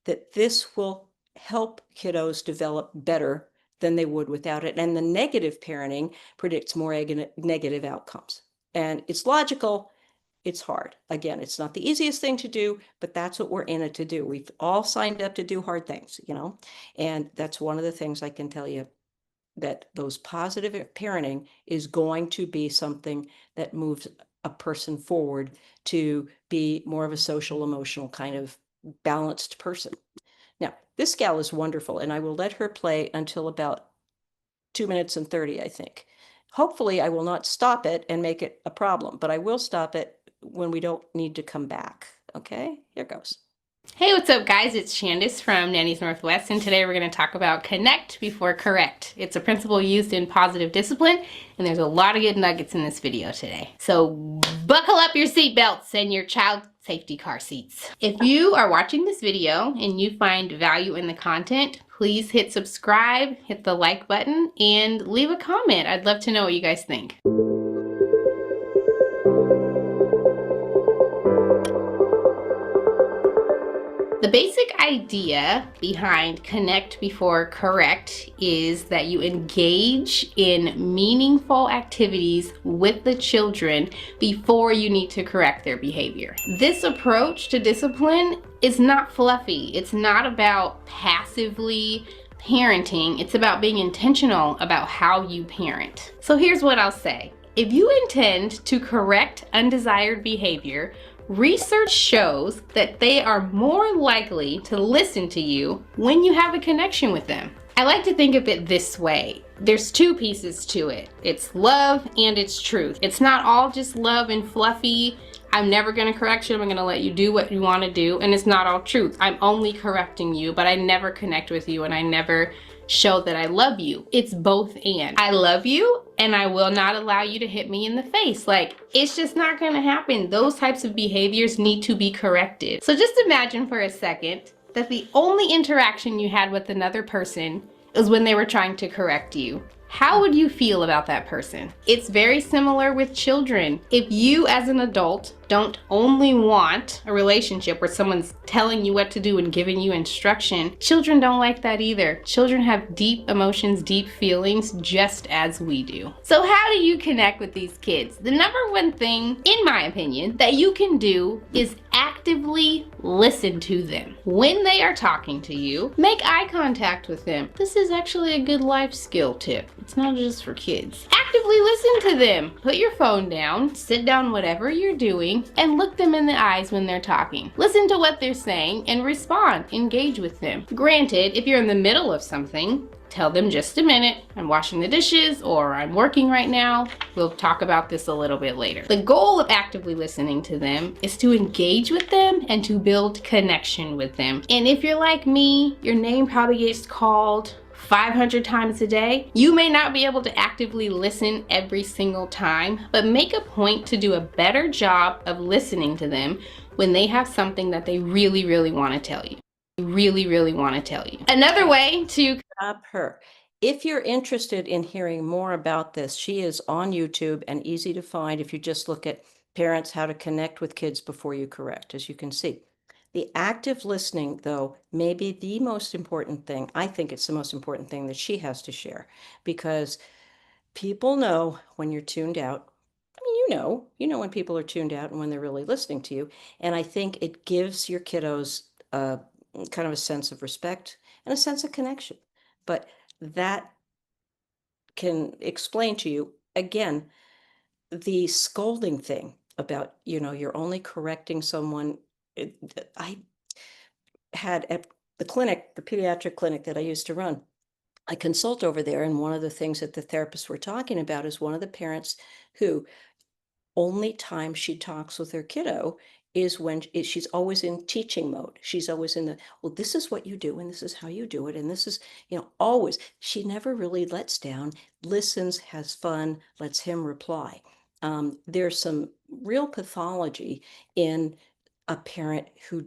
that this will help kiddos develop better than they would without it. And the negative parenting predicts more negative outcomes. And it's logical. It's hard. Again, it's not the easiest thing to do, but that's what we're in it to do. We've all signed up to do hard things, and that's one of the things I can tell you, that those positive parenting is going to be something that moves a person forward to be more of a social, emotional kind of balanced person. Now, this gal is wonderful, and I will let her play until about 2 minutes and 30, I think. Hopefully, I will not stop it and make it a problem, but I will stop it when we don't need to come back. Okay, here goes.
Hey, what's up guys? It's Shandice from Nanny's Northwest, and today we're going to talk about connect before correct. It's a principle used in positive discipline, and there's a lot of good nuggets in this video today. So buckle up your seatbelts and your child safety car seats. If you are watching this video and you find value in the content, please hit subscribe, hit the like button, and leave a comment. I'd love to know what you guys think. The basic idea behind connect before correct is that you engage in meaningful activities with the children before you need to correct their behavior. This approach to discipline is not fluffy. It's not about passively parenting. It's about being intentional about how you parent. So here's what I'll say. If you intend to correct undesired behavior, research shows that they are more likely to listen to you when you have a connection with them. I like to think of it this way. There's two pieces to it. It's love and it's truth. It's not all just love and fluffy. I'm never going to correct you. I'm going to let you do what you want to do. And it's not all truth. I'm only correcting you, but I never connect with you and I never show that I love you. It's both and. I love you and I will not allow you to hit me in the face. Like, it's just not going to happen. Those types of behaviors need to be corrected. So just imagine for a second that the only interaction you had with another person is when they were trying to correct you. How would you feel about that person? It's very similar with children. If you as an adult don't only want a relationship where someone's telling you what to do and giving you instruction, children don't like that either. Children have deep emotions, deep feelings, just as we do. So how do you connect with these kids? The number one thing, in my opinion, that you can do is actively listen to them. When they are talking to you, make eye contact with them. This is actually a good life skill tip. It's not just for kids. Actively listen to them. Put your phone down, sit down whatever you're doing, and look them in the eyes when they're talking. Listen to what they're saying and respond. Engage with them. Granted, if you're in the middle of something, tell them just a minute, I'm washing the dishes or I'm working right now. We'll talk about this a little bit later. The goal of actively listening to them is to engage with them and to build connection with them. And if you're like me, your name probably gets called 500 times a day. You may not be able to actively listen every single time, but make a point to do a better job of listening to them when they have something that they really, really want to tell you. Really want to tell you. Another way to
Stop her. If you're interested in hearing more about this, she is on YouTube and easy to find if you just look at parents, how to connect with kids before you correct, as you can see. The active listening, though, may be the most important thing. I think it's the most important thing that she has to share, because people know when you're tuned out. I mean, you know when people are tuned out and when they're really listening to you. And I think it gives your kiddos kind of a sense of respect and a sense of connection. But that can explain to you, again, the scolding thing about, you're only correcting someone. I had at the clinic, the pediatric clinic that I used to run, I consult over there. And one of the things that the therapists were talking about is one of the parents who only time she talks with her kiddo is when she's always in teaching mode. She's always in well, this is what you do and this is how you do it. And this is, always. She never really lets down, listens, has fun, lets him reply. There's some real pathology in a parent who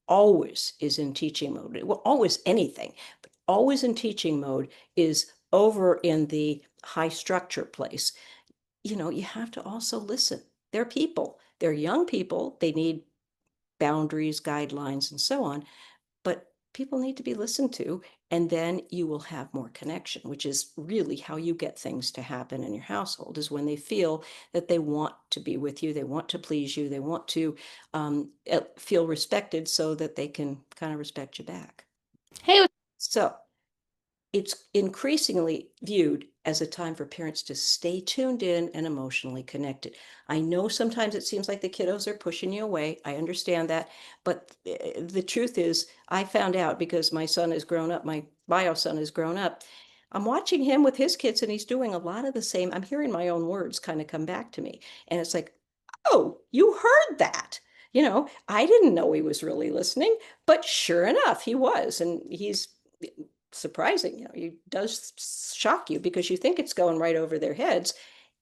always is in teaching mode. Well, always anything, but always in teaching mode is over in the high structure place. You have to also listen. They're people. They're young people. They need boundaries, guidelines, and so on. But people need to be listened to, and then you will have more connection, which is really how you get things to happen in your household, is when they feel that they want to be with you, they want to please you, they want to feel respected so that they can kind of respect you back.
Hey.
So it's increasingly viewed as a time for parents to stay tuned in and emotionally connected. I know sometimes it seems like the kiddos are pushing you away. I understand that. But the truth is, I found out because my son has grown up, my bio son has grown up. I'm watching him with his kids and he's doing a lot of the same. I'm hearing my own words kind of come back to me. And it's like, oh, you heard that. I didn't know he was really listening, but sure enough, he was. And he's surprising. It does shock you because you think it's going right over their heads.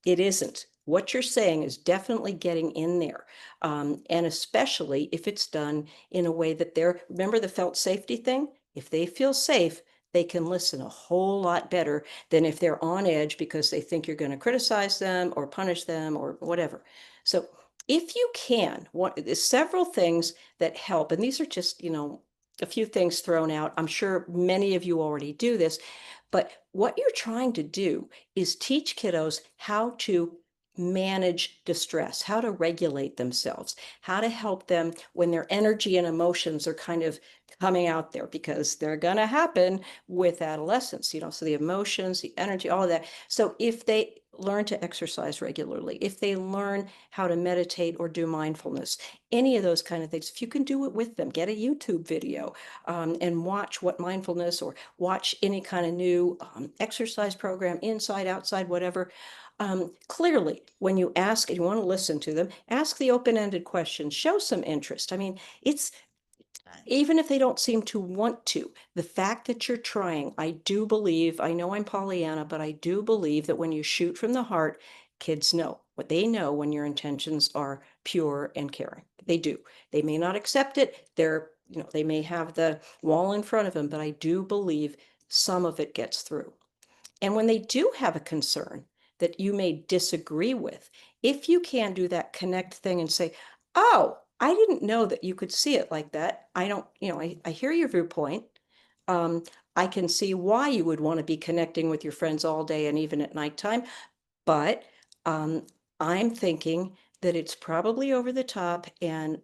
It isn't. What you're saying is definitely getting in there. And especially if it's done in a way that remember the felt safety thing? If they feel safe, they can listen a whole lot better than if they're on edge because they think you're going to criticize them or punish them or whatever. So if you can, there's several things that help. And these are just, a few things thrown out. I'm sure many of you already do this, but what you're trying to do is teach kiddos how to manage distress, how to regulate themselves, how to help them when their energy and emotions are kind of coming out there, because they're going to happen with adolescence, so the emotions, the energy, all of that. So if they learn to exercise regularly, if they learn how to meditate or do mindfulness, any of those kind of things, if you can do it with them, get a YouTube video and watch what mindfulness, or watch any kind of new exercise program, inside, outside, whatever. Clearly, when you ask and you want to listen to them, ask the open-ended questions, show some interest. I mean, it's even if they don't seem to want to, the fact that you're trying, I do believe, I know I'm Pollyanna, but I do believe that when you shoot from the heart, kids know what they know when your intentions are pure and caring. They do. They may not accept it. They may have the wall in front of them, but I do believe some of it gets through. And when they do have a concern that you may disagree with, if you can do that connect thing and say, oh, I didn't know that you could see it like that. I don't, I hear your viewpoint. Um, I can see why you would want to be connecting with your friends all day and even at nighttime. But I'm thinking that it's probably over the top, and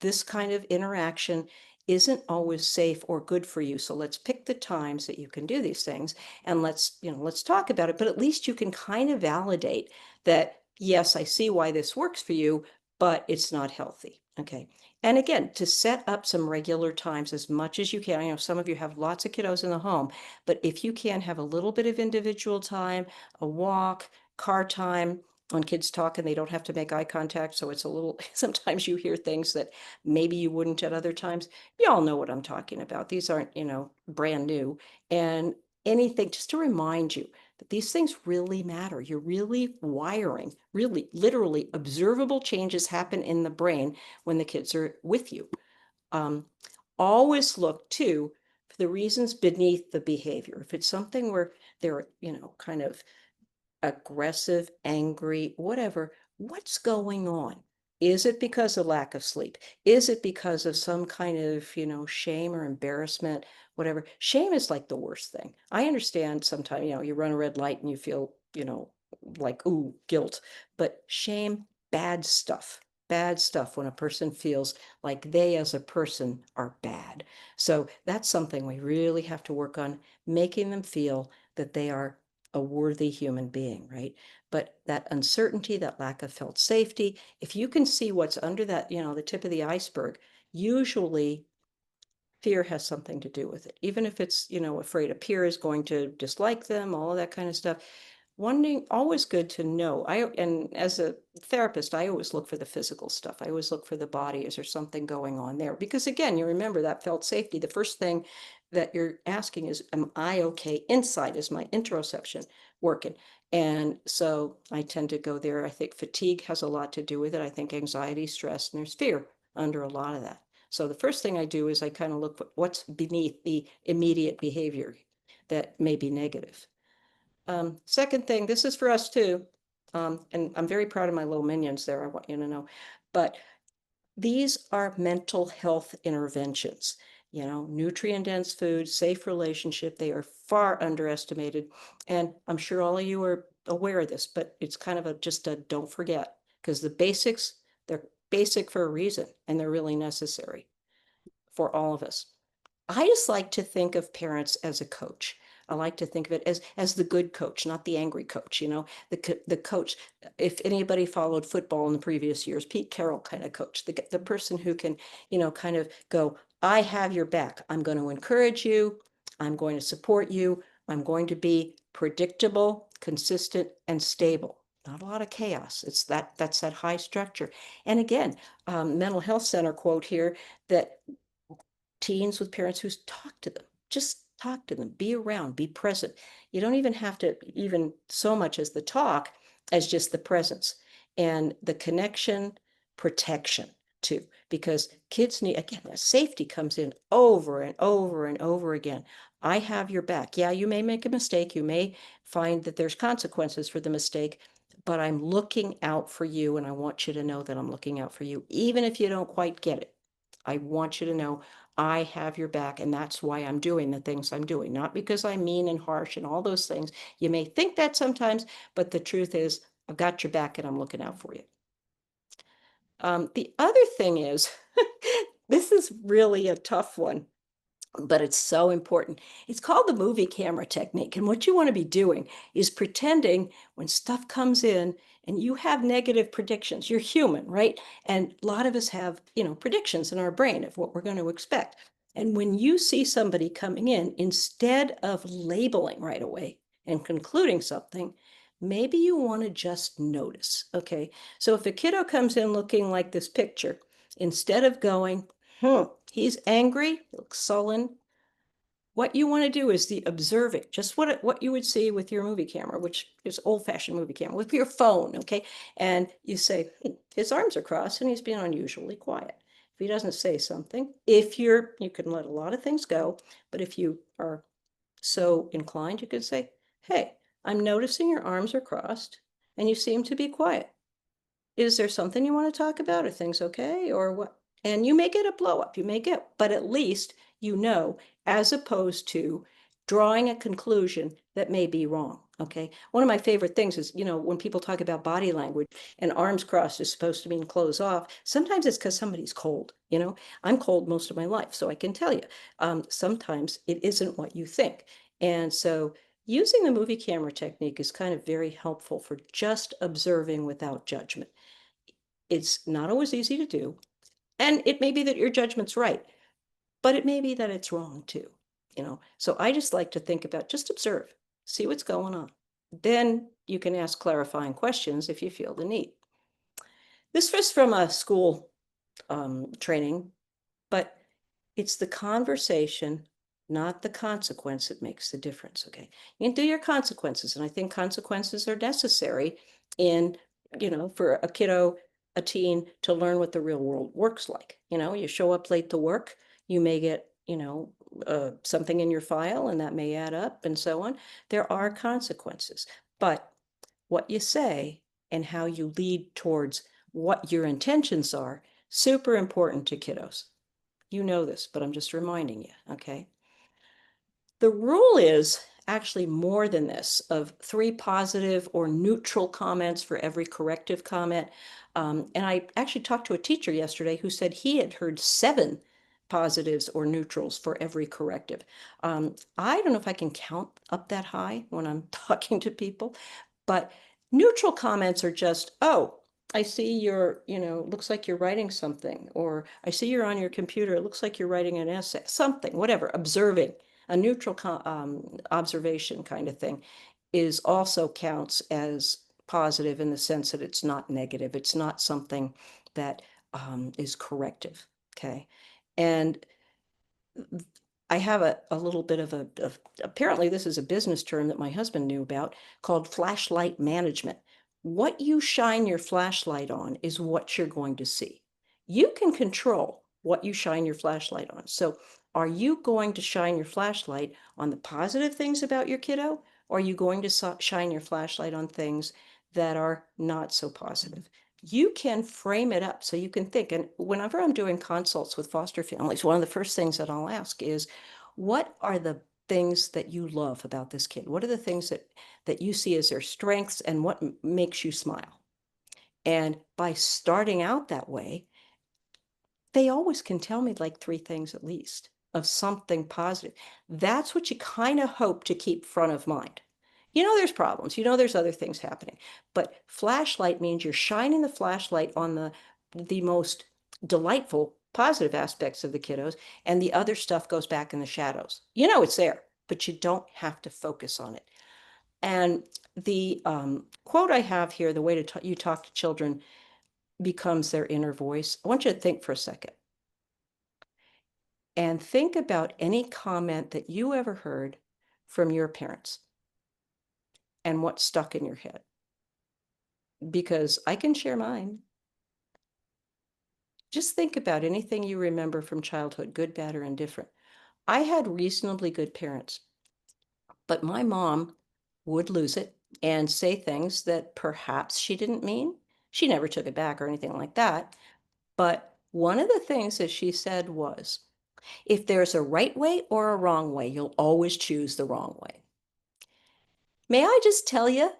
this kind of interaction isn't always safe or good for you. So let's pick the times that you can do these things, and let's talk about it. But at least you can kind of validate that, yes, I see why this works for you, but it's not healthy. Okay. And again, to set up some regular times as much as you can. I know some of you have lots of kiddos in the home, but if you can have a little bit of individual time, a walk, car time, when kids talk and they don't have to make eye contact. So it's a little, sometimes you hear things that maybe you wouldn't at other times. You all know what I'm talking about. These aren't, brand new. And anything, just to remind you that these things really matter. You're really wiring, really, literally observable changes happen in the brain when the kids are with you. Always look too for the reasons beneath the behavior. If it's something where they're, kind of aggressive, angry, whatever, what's going on? Is it because of lack of sleep? Is it because of some kind of, shame or embarrassment, whatever? Shame is like the worst thing. I understand sometimes, you run a red light and you feel, like, ooh, guilt, but shame, bad stuff when a person feels like they as a person are bad. So that's something we really have to work on, making them feel that they are a worthy human being, right? But that uncertainty, that lack of felt safety, if you can see what's under that, the tip of the iceberg, usually fear has something to do with it. Even if it's, afraid a peer is going to dislike them, all of that kind of stuff. Wondering, always good to know. And as a therapist, I always look for the physical stuff. I always look for the body. Is there something going on there? Because again, you remember that felt safety. The first thing that you're asking is, am I okay inside? Is my interoception working? And so I tend to go there. I think fatigue has a lot to do with it. I think anxiety, stress, and there's fear under a lot of that. So the first thing I do is I kind of look for what's beneath the immediate behavior that may be negative. Second thing, this is for us too. And I'm very proud of my little minions there, I want you to know. But these are mental health interventions, nutrient-dense food, safe relationship. They are far underestimated. And I'm sure all of you are aware of this, but it's kind of just a don't forget, because the basics, they're basic for a reason, and they're really necessary for all of us. I just like to think of parents as a coach. I like to think of it as the good coach, not the angry coach, the coach. If anybody followed football in the previous years, Pete Carroll kind of coach, the person who can, kind of go, I have your back. I'm going to encourage you. I'm going to support you. I'm going to be predictable, consistent, and stable. Not a lot of chaos. That's that high structure. And again, mental health center quote here that teens with parents who talk to them, just talk to them, be around, be present. You don't even have to even so much as the talk as just the presence and the connection, protection too, because kids need, again, that safety comes in over and over and over again. I have your back. Yeah, you may make a mistake. You may find that there's consequences for the mistake, but I'm looking out for you, and I want you to know that I'm looking out for you, even if you don't quite get it. I want you to know I have your back, and that's why I'm doing the things I'm doing, not because I'm mean and harsh and all those things. You may think that sometimes, but the truth is I've got your back and I'm looking out for you. The other thing is, this is really a tough one. but it's so important. It's called the movie camera technique. And what you want to be doing is pretending when stuff comes in and you have negative predictions. You're human, right? And a lot of us have, predictions in our brain of what we're going to expect. And when you see somebody coming in, instead of labeling right away and concluding something, maybe you want to just notice, okay? So if a kiddo comes in looking like this picture, instead of going, he's angry, looks sullen. What you want to do is the observing, just what you would see with your movie camera, which is old-fashioned movie camera, with your phone, okay? And you say, his arms are crossed and he's being unusually quiet. If he doesn't say something, you can let a lot of things go, but if you are so inclined, you can say, hey, I'm noticing your arms are crossed and you seem to be quiet. Is there something you want to talk about? Are things okay or what? And you may get a blow up, but at least you know, as opposed to drawing a conclusion that may be wrong. Okay. One of my favorite things is, when people talk about body language and arms crossed is supposed to mean clothes off, sometimes it's because somebody's cold. I'm cold most of my life, so I can tell you, sometimes it isn't what you think. And so using the movie camera technique is kind of very helpful for just observing without judgment. It's not always easy to do. And it may be that your judgment's right, but it may be that it's wrong too. So I just like to think about, just observe, see what's going on. Then you can ask clarifying questions if you feel the need. This was from a school training, but it's the conversation, not the consequence, that makes the difference. Okay. You can do your consequences. And I think consequences are necessary for a kiddo, a teen, to learn what the real world works like. You show up late to work, you may get, something in your file and that may add up and so on. There are consequences, but what you say and how you lead towards what your intentions are, super important to kiddos. You know this, but I'm just reminding you, okay? The rule is actually more than this, of 3 positive or neutral comments for every corrective comment. And I actually talked to a teacher yesterday who said he had heard 7 positives or neutrals for every corrective. I don't know if I can count up that high when I'm talking to people, but neutral comments are just, oh, I see looks like you're writing something, or I see you're on your computer, it looks like you're writing an essay, something, whatever, observing. A neutral observation kind of thing also counts as positive in the sense that it's not negative. It's not something that is corrective, okay? And I have a little bit of apparently this is a business term that my husband knew about, called flashlight management. What you shine your flashlight on is what you're going to see. You can control what you shine your flashlight on. So are you going to shine your flashlight on the positive things about your kiddo? Or are you going to shine your flashlight on things that are not so positive? You can frame it up so you can think. And whenever I'm doing consults with foster families, one of the first things that I'll ask is, what are the things that you love about this kid? What are the things that you see as their strengths, and what makes you smile? And by starting out that way, they always can tell me like 3 things at least of something positive. That's what you kind of hope to keep front of mind. There's problems, there's other things happening, but flashlight means you're shining the flashlight on the most delightful, positive aspects of the kiddos, and the other stuff goes back in the shadows. It's there, but you don't have to focus on it. And the quote I have here, the way you talk to children becomes their inner voice. I want you to think for a second. And think about any comment that you ever heard from your parents and what stuck in your head. Because I can share mine. Just think about anything you remember from childhood, good, bad, or indifferent. I had reasonably good parents, but my mom would lose it and say things that perhaps she didn't mean. She never took it back or anything like that. But one of the things that she said was, if there's a right way or a wrong way, you'll always choose the wrong way. May I just tell you,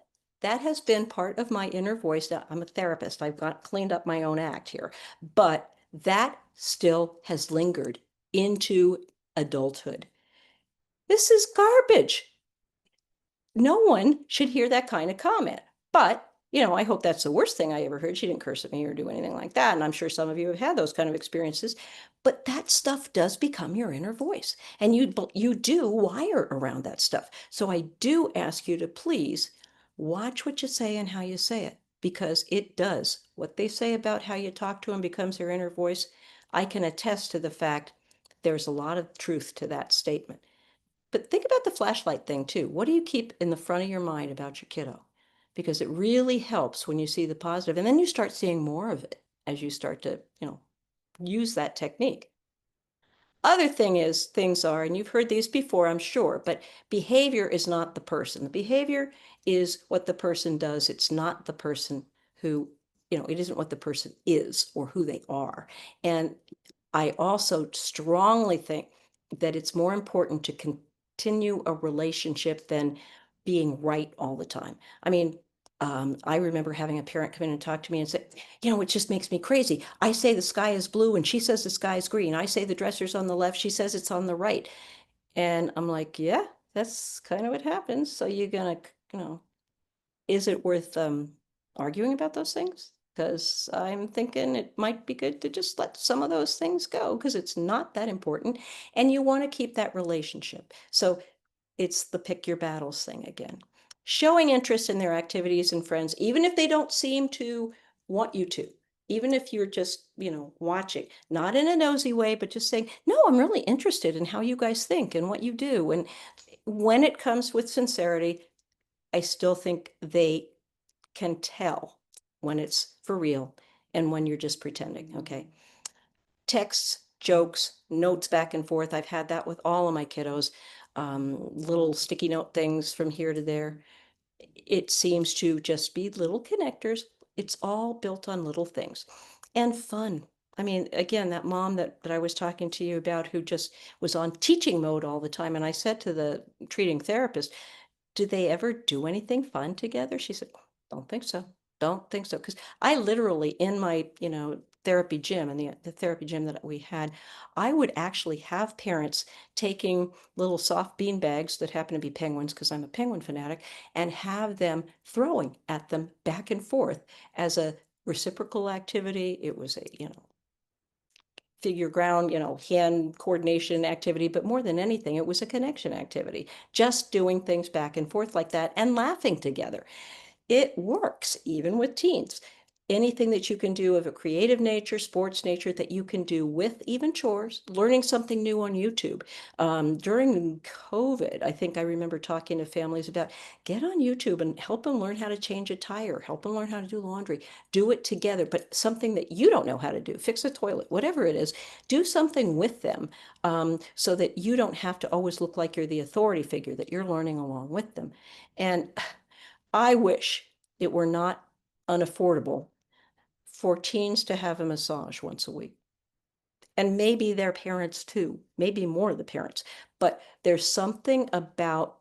that has been part of my inner voice. Now, I'm a therapist. I've got cleaned up my own act here, but that still has lingered into adulthood. This is garbage. No one should hear that kind of comment. But, I hope that's the worst thing I ever heard. She didn't curse at me or do anything like that. And I'm sure some of you have had those kind of experiences. But that stuff does become your inner voice. And you do wire around that stuff. So I do ask you to please watch what you say and how you say it, because it does. What they say about how you talk to them becomes their inner voice. I can attest to the fact there's a lot of truth to that statement. But think about the flashlight thing too. What do you keep in the front of your mind about your kiddo? Because it really helps when you see the positive, and then you start seeing more of it as you start to, use that technique. Other things are, and you've heard these before, I'm sure, but behavior is not the person. The behavior is what the person does. It's not the person who, it isn't what the person is or who they are. And I also strongly think that it's more important to continue a relationship than being right all the time. I mean, I remember having a parent come in and talk to me and say, it just makes me crazy. I say the sky is blue and she says the sky is green. I say the dresser's on the left, she says it's on the right. And I'm like, yeah, that's kind of what happens. So you're gonna, is it worth arguing about those things? Because I'm thinking it might be good to just let some of those things go, because it's not that important. And you want to keep that relationship. So it's the pick your battles thing again. Showing interest in their activities and friends, even if they don't seem to want you to, even if you're just, watching, not in a nosy way, but just saying, no, I'm really interested in how you guys think and what you do. And when it comes with sincerity, I still think they can tell when it's for real and when you're just pretending, okay? Texts, jokes, notes back and forth. I've had that with all of my kiddos. Little sticky note things from here to there. It seems to just be little connectors. It's all built on little things and fun. I mean, again, that mom that I was talking to you about who just was on teaching mode all the time. And I said to the treating therapist, did they ever do anything fun together? She said, don't think so. Don't think so. Because I literally, in my, therapy gym, and the therapy gym that we had, I would actually have parents taking little soft bean bags that happen to be penguins, because I'm a penguin fanatic, and have them throwing at them back and forth as a reciprocal activity. It was a, figure ground, hand coordination activity, but more than anything, it was a connection activity, just doing things back and forth like that and laughing together. It works even with teens. Anything that you can do of a creative nature, sports nature, that you can do with even chores, learning something new on YouTube. During COVID, I think I remember talking to families about get on YouTube and help them learn how to change a tire, help them learn how to do laundry, do it together, but something that you don't know how to do, fix a toilet, whatever it is, do something with them so that you don't have to always look like you're the authority figure, that you're learning along with them. And I wish it were not unaffordable for teens to have a massage once a week. And maybe their parents too, maybe more of the parents. But there's something about,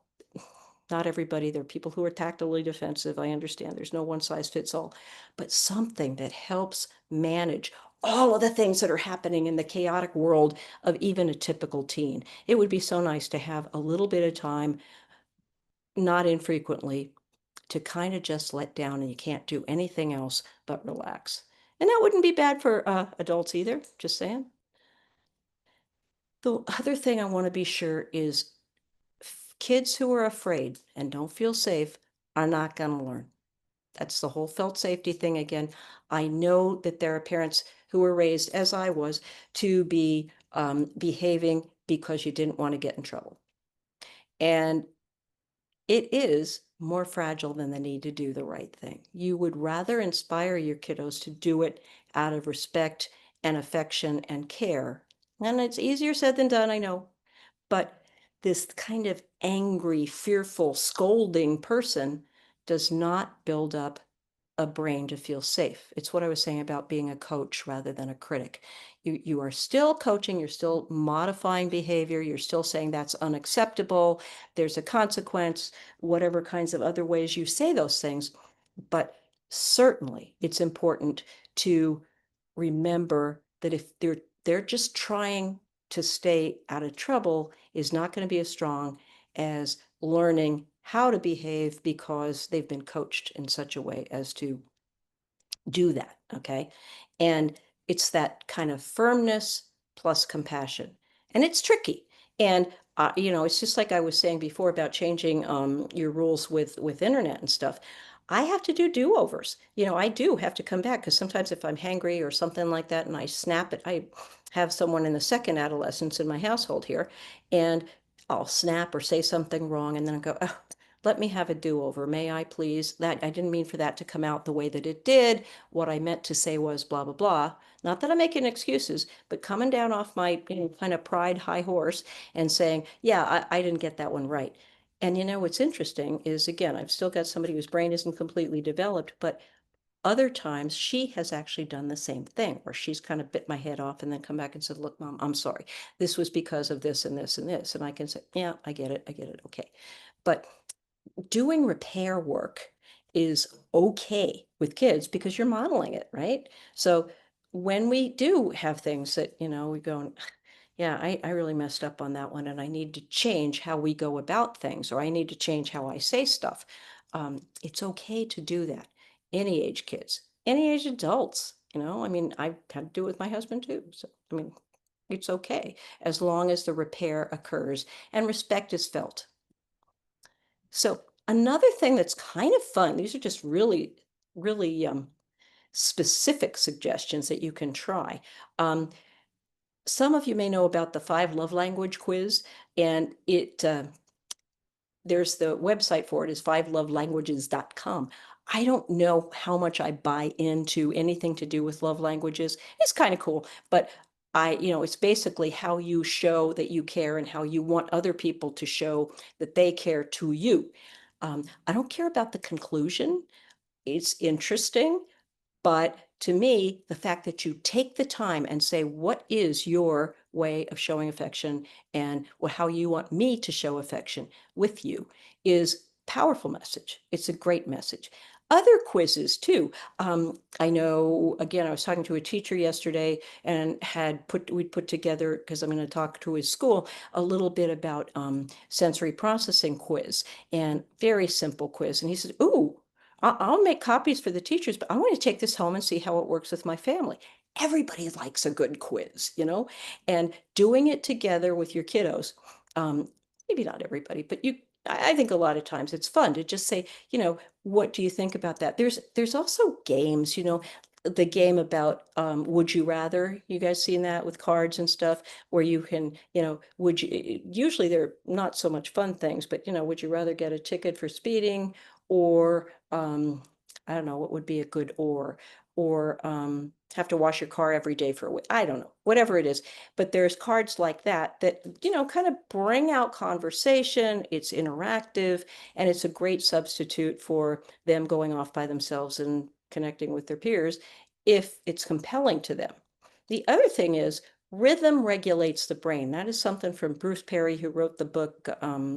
not everybody, there are people who are tactily defensive. I understand there's no one size fits all, but something that helps manage all of the things that are happening in the chaotic world of even a typical teen. It would be so nice to have a little bit of time, not infrequently, to kind of just let down, and you can't do anything else but relax. And that wouldn't be bad for adults either, just saying. The other thing I want to be sure is kids who are afraid and don't feel safe are not going to learn. That's the whole felt safety thing again. I know that there are parents who were raised, as I was, to be behaving because you didn't want to get in trouble. And it is more fragile than the need to do the right thing. You would rather inspire your kiddos to do it out of respect and affection and care. And it's easier said than done, I know. But this kind of angry, fearful, scolding person does not build up a brain to feel safe. It's what I was saying about being a coach rather than a critic. You are still coaching, you're still modifying behavior, you're still saying that's unacceptable, there's a consequence, whatever kinds of other ways you say those things. But certainly it's important to remember that if they're just trying to stay out of trouble is not going to be as strong as learning how to behave because they've been coached in such a way as to do that. Okay. And it's that kind of firmness plus compassion. And it's tricky. And it's just like I was saying before about changing your rules with internet and stuff. I have to do do-overs. I do have to come back because sometimes if I'm hangry or something like that and I snap it, I have someone in the second adolescence in my household here, and I'll snap or say something wrong and then I go, oh, let me have a do-over. May I please? That I didn't mean for that to come out the way that it did. What I meant to say was blah, blah, blah. Not that I'm making excuses, but coming down off my kind of pride high horse and saying, yeah, I didn't get that one right. And what's interesting is, again, I've still got somebody whose brain isn't completely developed, but other times she has actually done the same thing where she's kind of bit my head off and then come back and said, look, Mom, I'm sorry. This was because of this and this and this. And I can say, yeah, I get it. I get it. Okay. But doing repair work is okay with kids because you're modeling it, right? So when we do have things that, we go, yeah, I really messed up on that one and I need to change how we go about things, or I need to change how I say stuff. It's okay to do that. Any age kids, any age adults, I mean, I've had to do it with my husband too. So, I mean, it's okay as long as the repair occurs and respect is felt. So another thing that's kind of fun, these are just really, really specific suggestions that you can try. Some of you may know about the 5 love language quiz, and there's the website for it is 5lovelanguages.com. I don't know how much I buy into anything to do with love languages. It's kind of cool, but it's basically how you show that you care and how you want other people to show that they care to you. I don't care about the conclusion. It's interesting, but to me, the fact that you take the time and say, what is your way of showing affection and how you want me to show affection with you is powerful message. It's a great message. Other quizzes too. I know, again, I was talking to a teacher yesterday and we'd put together, because I'm going to talk to his school, a little bit about sensory processing quiz, and very simple quiz. And he said, ooh, I'll make copies for the teachers, but I want to take this home and see how it works with my family. Everybody likes a good quiz, and doing it together with your kiddos. Maybe not everybody, but I think a lot of times it's fun to just say, what do you think about that? There's also games, the game about would you rather. You guys seen that with cards and stuff where you can, would you, usually they're not so much fun things, but would you rather get a ticket for speeding or I don't know what would be a good or have to wash your car every day for a week. I don't know, whatever it is. But there's cards like that kind of bring out conversation. It's interactive, and it's a great substitute for them going off by themselves and connecting with their peers if it's compelling to them. The other thing is rhythm regulates the brain. That is something from Bruce Perry, who wrote the book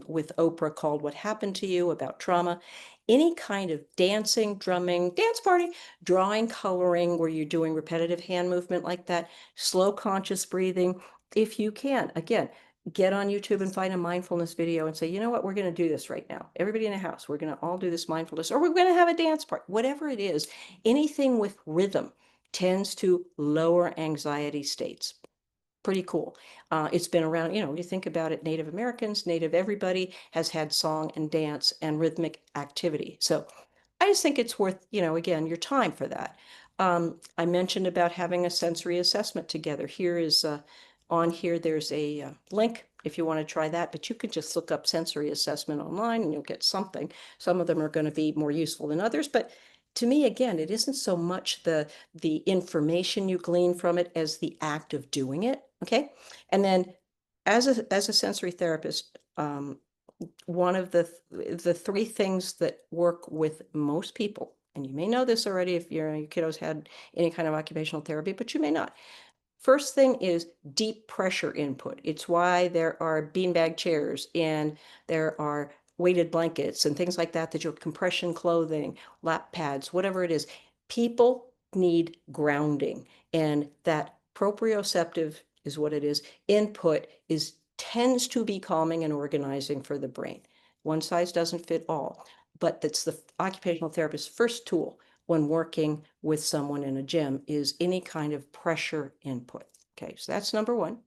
with Oprah called What Happened to You about trauma. Any kind of dancing, drumming, dance party, drawing, coloring, where you're doing repetitive hand movement like that, slow conscious breathing, if you can. Again, get on YouTube and find a mindfulness video and say, you know what, we're going to do this right now. Everybody in the house, we're going to all do this mindfulness, or we're going to have a dance part, whatever it is. Anything with rhythm tends to lower anxiety states. Pretty cool. It's been around, you think about it, Native Americans, Native everybody has had song and dance and rhythmic activity. So I just think it's worth, again, your time for that. I mentioned about having a sensory assessment together. Here is on here, there's a link if you want to try that, but you can just look up sensory assessment online and you'll get something. Some of them are going to be more useful than others, but to me, again, it isn't so much the information you glean from it as the act of doing it. Okay. And then as a sensory therapist, one of the 3 things that work with most people, and you may know this already if your kiddos had any kind of occupational therapy, but you may not. First thing is deep pressure input. It's why there are beanbag chairs and there are weighted blankets and things like that, that your compression clothing, lap pads, whatever it is. People need grounding, and that proprioceptive is what it is. Input tends to be calming and organizing for the brain. One size doesn't fit all, but that's the occupational therapist's first tool when working with someone in a gym is any kind of pressure input. Okay, so that's number one.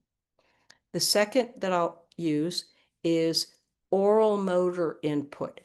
The second that I'll use is oral motor input,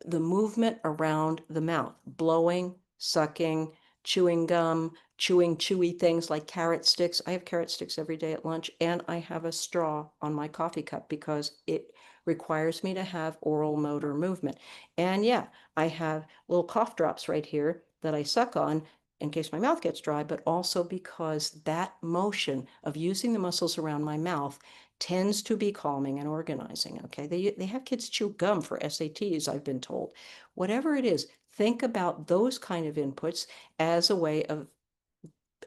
the movement around the mouth, blowing, sucking, chewing gum, chewing chewy things like carrot sticks. I have carrot sticks every day at lunch, and I have a straw on my coffee cup because it requires me to have oral motor movement. And yeah, I have little cough drops right here that I suck on in case my mouth gets dry, but also because that motion of using the muscles around my mouth tends to be calming and organizing. Okay, they have kids chew gum for SATs, I've been told. Whatever it is, think about those kind of inputs as a way of,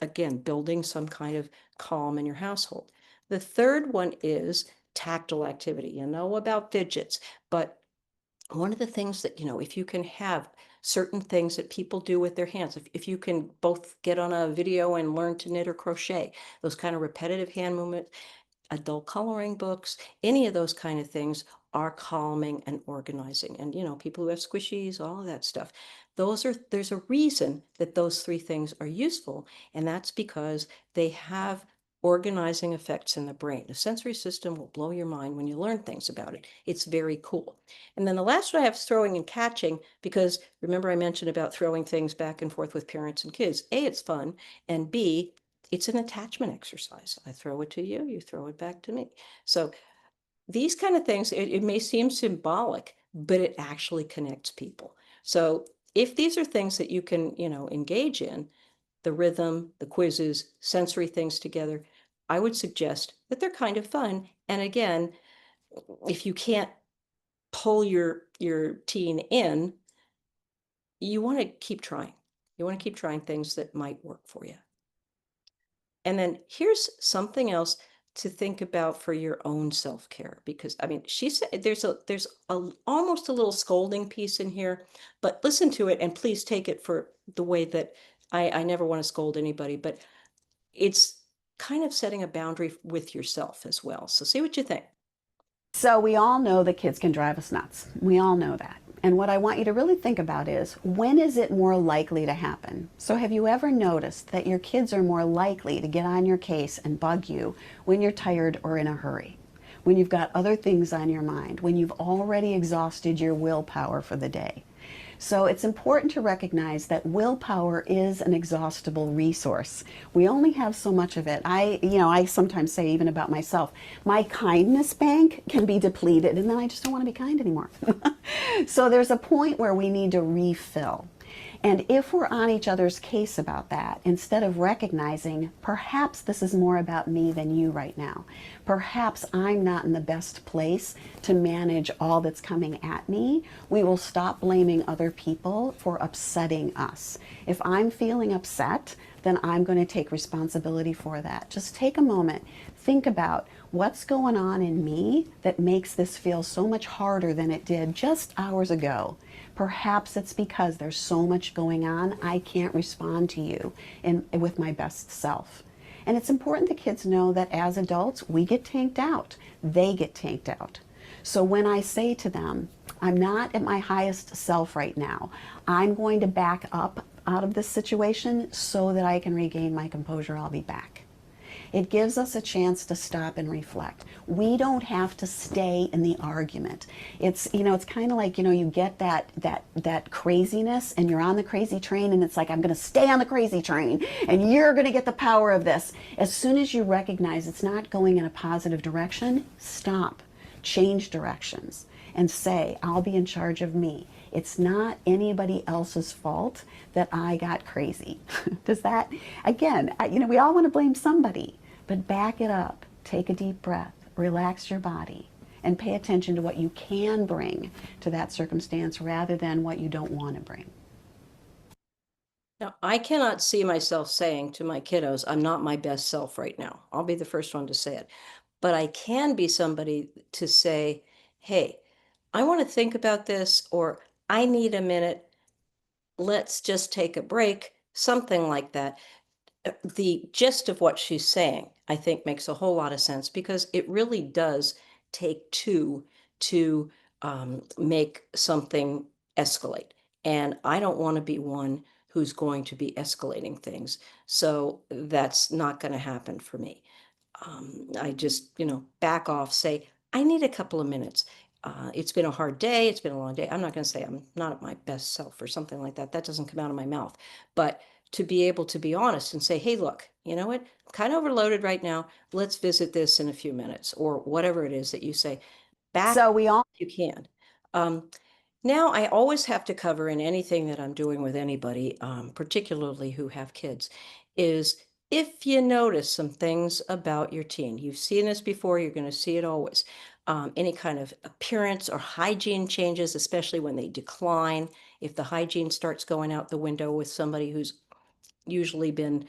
again, building some kind of calm in your household. The third one is tactile activity. You know about fidgets, but one of the things that, if you can have certain things that people do with their hands, if you can both get on a video and learn to knit or crochet, those kind of repetitive hand movements, adult coloring books, any of those kind of things are calming and organizing. And, people who have squishies, all of that stuff, there's a reason that those three things are useful. And that's because they have organizing effects in the brain. The sensory system will blow your mind when you learn things about it. It's very cool. And then the last one I have is throwing and catching, because remember I mentioned about throwing things back and forth with parents and kids. A, it's fun, and B, it's an attachment exercise. I throw it to you, you throw it back to me. So these kind of things, it may seem symbolic, but it actually connects people. So if these are things that you can, engage in, the rhythm, the quizzes, sensory things together, I would suggest that they're kind of fun. And again, if you can't pull your teen in, you want to keep trying. You want to keep trying things that might work for you. And then here's something else to think about for your own self-care, because she said there's almost a little scolding piece in here, but listen to it and please take it for the way that I never want to scold anybody, but it's kind of setting a boundary with yourself as well. So see what you think.
So we all know that kids can drive us nuts. We all know that. And what I want you to really think about is, when is it more likely to happen? So have you ever noticed that your kids are more likely to get on your case and bug you when you're tired or in a hurry? When you've got other things on your mind, when you've already exhausted your willpower for the day? So it's important to recognize that willpower is an exhaustible resource. We only have so much of it. I sometimes say, even about myself, my kindness bank can be depleted, and then I just don't want to be kind anymore. So there's a point where we need to refill. And if we're on each other's case about that, instead of recognizing, perhaps this is more about me than you right now, perhaps I'm not in the best place to manage all that's coming at me, we will stop blaming other people for upsetting us. If I'm feeling upset, then I'm going to take responsibility for that. Just take a moment, think about what's going on in me that makes this feel so much harder than it did just hours ago. Perhaps it's because there's so much going on, I can't respond to you with my best self. And it's important that kids know that as adults, we get tanked out. They get tanked out. So when I say to them, I'm not at my highest self right now, I'm going to back up out of this situation so that I can regain my composure, I'll be back. It gives us a chance to stop and reflect. We don't have to stay in the argument. It's kind of like, you get that craziness and you're on the crazy train, and it's like, I'm going to stay on the crazy train and you're going to get the power of this. As soon as you recognize it's not going in a positive direction, stop, change directions, and say, I'll be in charge of me. It's not anybody else's fault that I got crazy. Does that, again, we all want to blame somebody, but back it up, take a deep breath, relax your body, and pay attention to what you can bring to that circumstance rather than what you don't want to bring.
Now, I cannot see myself saying to my kiddos, I'm not my best self right now. I'll be the first one to say it. But I can be somebody to say, hey, I want to think about this, or I need a minute. Let's just take a break, something like that. The gist of what she's saying, I think makes a whole lot of sense, because it really does take two to make something escalate. And I don't want to be one who's going to be escalating things. So that's not going to happen for me. I just, back off, say, I need a couple of minutes. It's been a hard day. It's been a long day. I'm not going to say I'm not at my best self or something like that. That doesn't come out of my mouth. But to be able to be honest and say, hey, look, you know what? I'm kind of overloaded right now. Let's visit this in a few minutes, or whatever it is that you say. Back
So we all
if you can. Now, I always have to cover in anything that I'm doing with anybody, particularly who have kids, is if you notice some things about your teen. You've seen this before, you're going to see it always. Any kind of appearance or hygiene changes, especially when they decline. If the hygiene starts going out the window with somebody who's usually been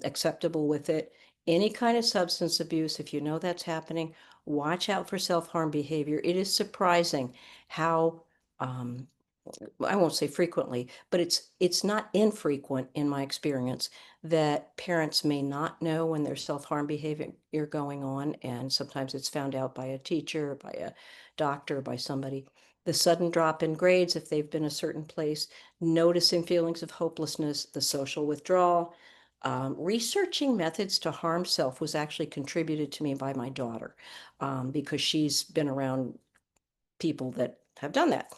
acceptable with it. Any kind of substance abuse, if you know that's happening, watch out for self-harm behavior. It is surprising how I won't say frequently, but it's not infrequent in my experience that parents may not know when there's self-harm behavior going on, and sometimes it's found out by a teacher, by a doctor, by somebody. The sudden drop in grades if they've been a certain place, noticing feelings of hopelessness, the social withdrawal. Researching methods to harm self was actually contributed to me by my daughter, because she's been around people that have done that.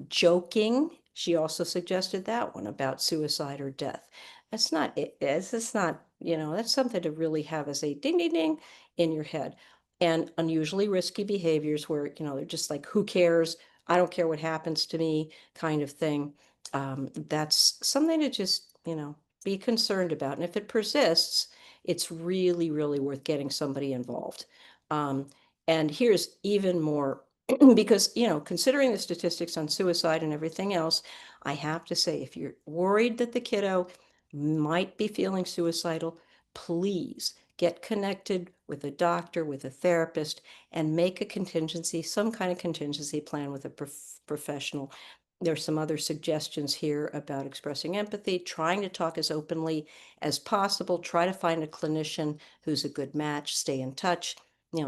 Joking, she also suggested that one about suicide or death. That's not it. It's not, that's something to really have as a ding, ding, ding in your head. And unusually risky behaviors where, they're just like, who cares? I don't care what happens to me kind of thing. That's something to just, be concerned about. And if it persists, it's really, really worth getting somebody involved. And here's even more because, considering the statistics on suicide and everything else, I have to say, if you're worried that the kiddo might be feeling suicidal, please get connected with a doctor, with a therapist, and make a contingency, some kind of contingency plan with a professional. There's some other suggestions here about expressing empathy, trying to talk as openly as possible, try to find a clinician who's a good match, stay in touch.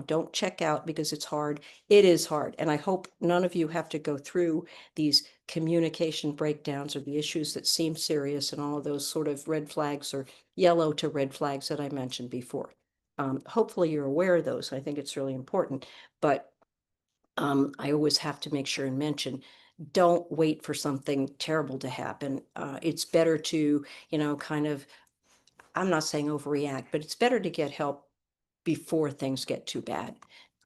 Don't check out because it's hard. It is hard. And I hope none of you have to go through these communication breakdowns or the issues that seem serious and all of those sort of red flags or yellow to red flags that I mentioned before. Hopefully you're aware of those. I think it's really important. But I always have to make sure and mention, don't wait for something terrible to happen. It's better to, kind of, I'm not saying overreact, but it's better to get help before things get too bad,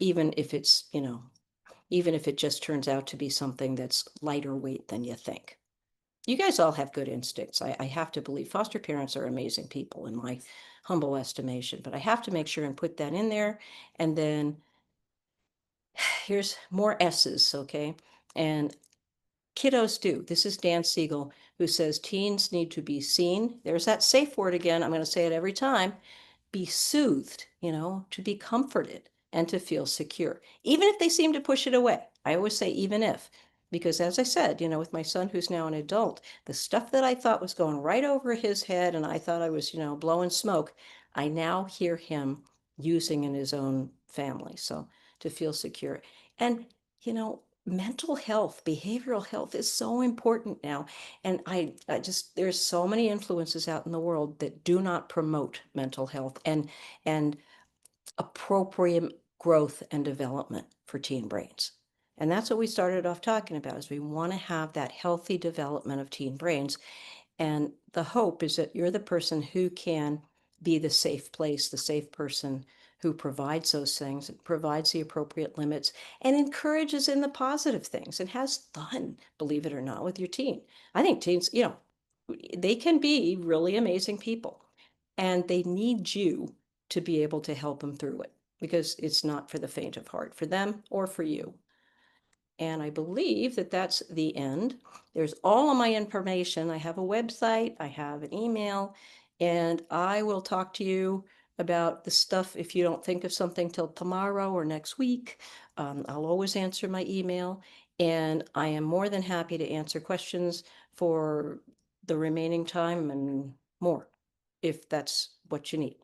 even if it's, even if it just turns out to be something that's lighter weight than you think. You guys all have good instincts. I have to believe foster parents are amazing people in my humble estimation, but I have to make sure and put that in there. And then here's more S's, okay? And kiddos do. This is Dan Siegel, who says teens need to be seen. There's that safe word again. I'm going to say it every time. Be soothed, to be comforted and to feel secure, even if they seem to push it away. I always say, even if, because as I said, with my son who's now an adult, the stuff that I thought was going right over his head and I thought I was, blowing smoke, I now hear him using in his own family. So to feel secure. And, mental health, behavioral health is so important now. And I just, there's so many influences out in the world that do not promote mental health and appropriate growth and development for teen brains. And that's what we started off talking about, is we want to have that healthy development of teen brains. And the hope is that you're the person who can be the safe place, the safe person who provides those things, provides the appropriate limits, and encourages in the positive things and has fun, believe it or not, with your teen. I think teens, they can be really amazing people, and they need you to be able to help them through it, because it's not for the faint of heart, for them or for you. And I believe that that's the end. There's all of my information. I have a website, I have an email, and I will talk to you about the stuff if you don't think of something till tomorrow or next week. I'll always answer my email, and I am more than happy to answer questions for the remaining time and more, if that's what you need.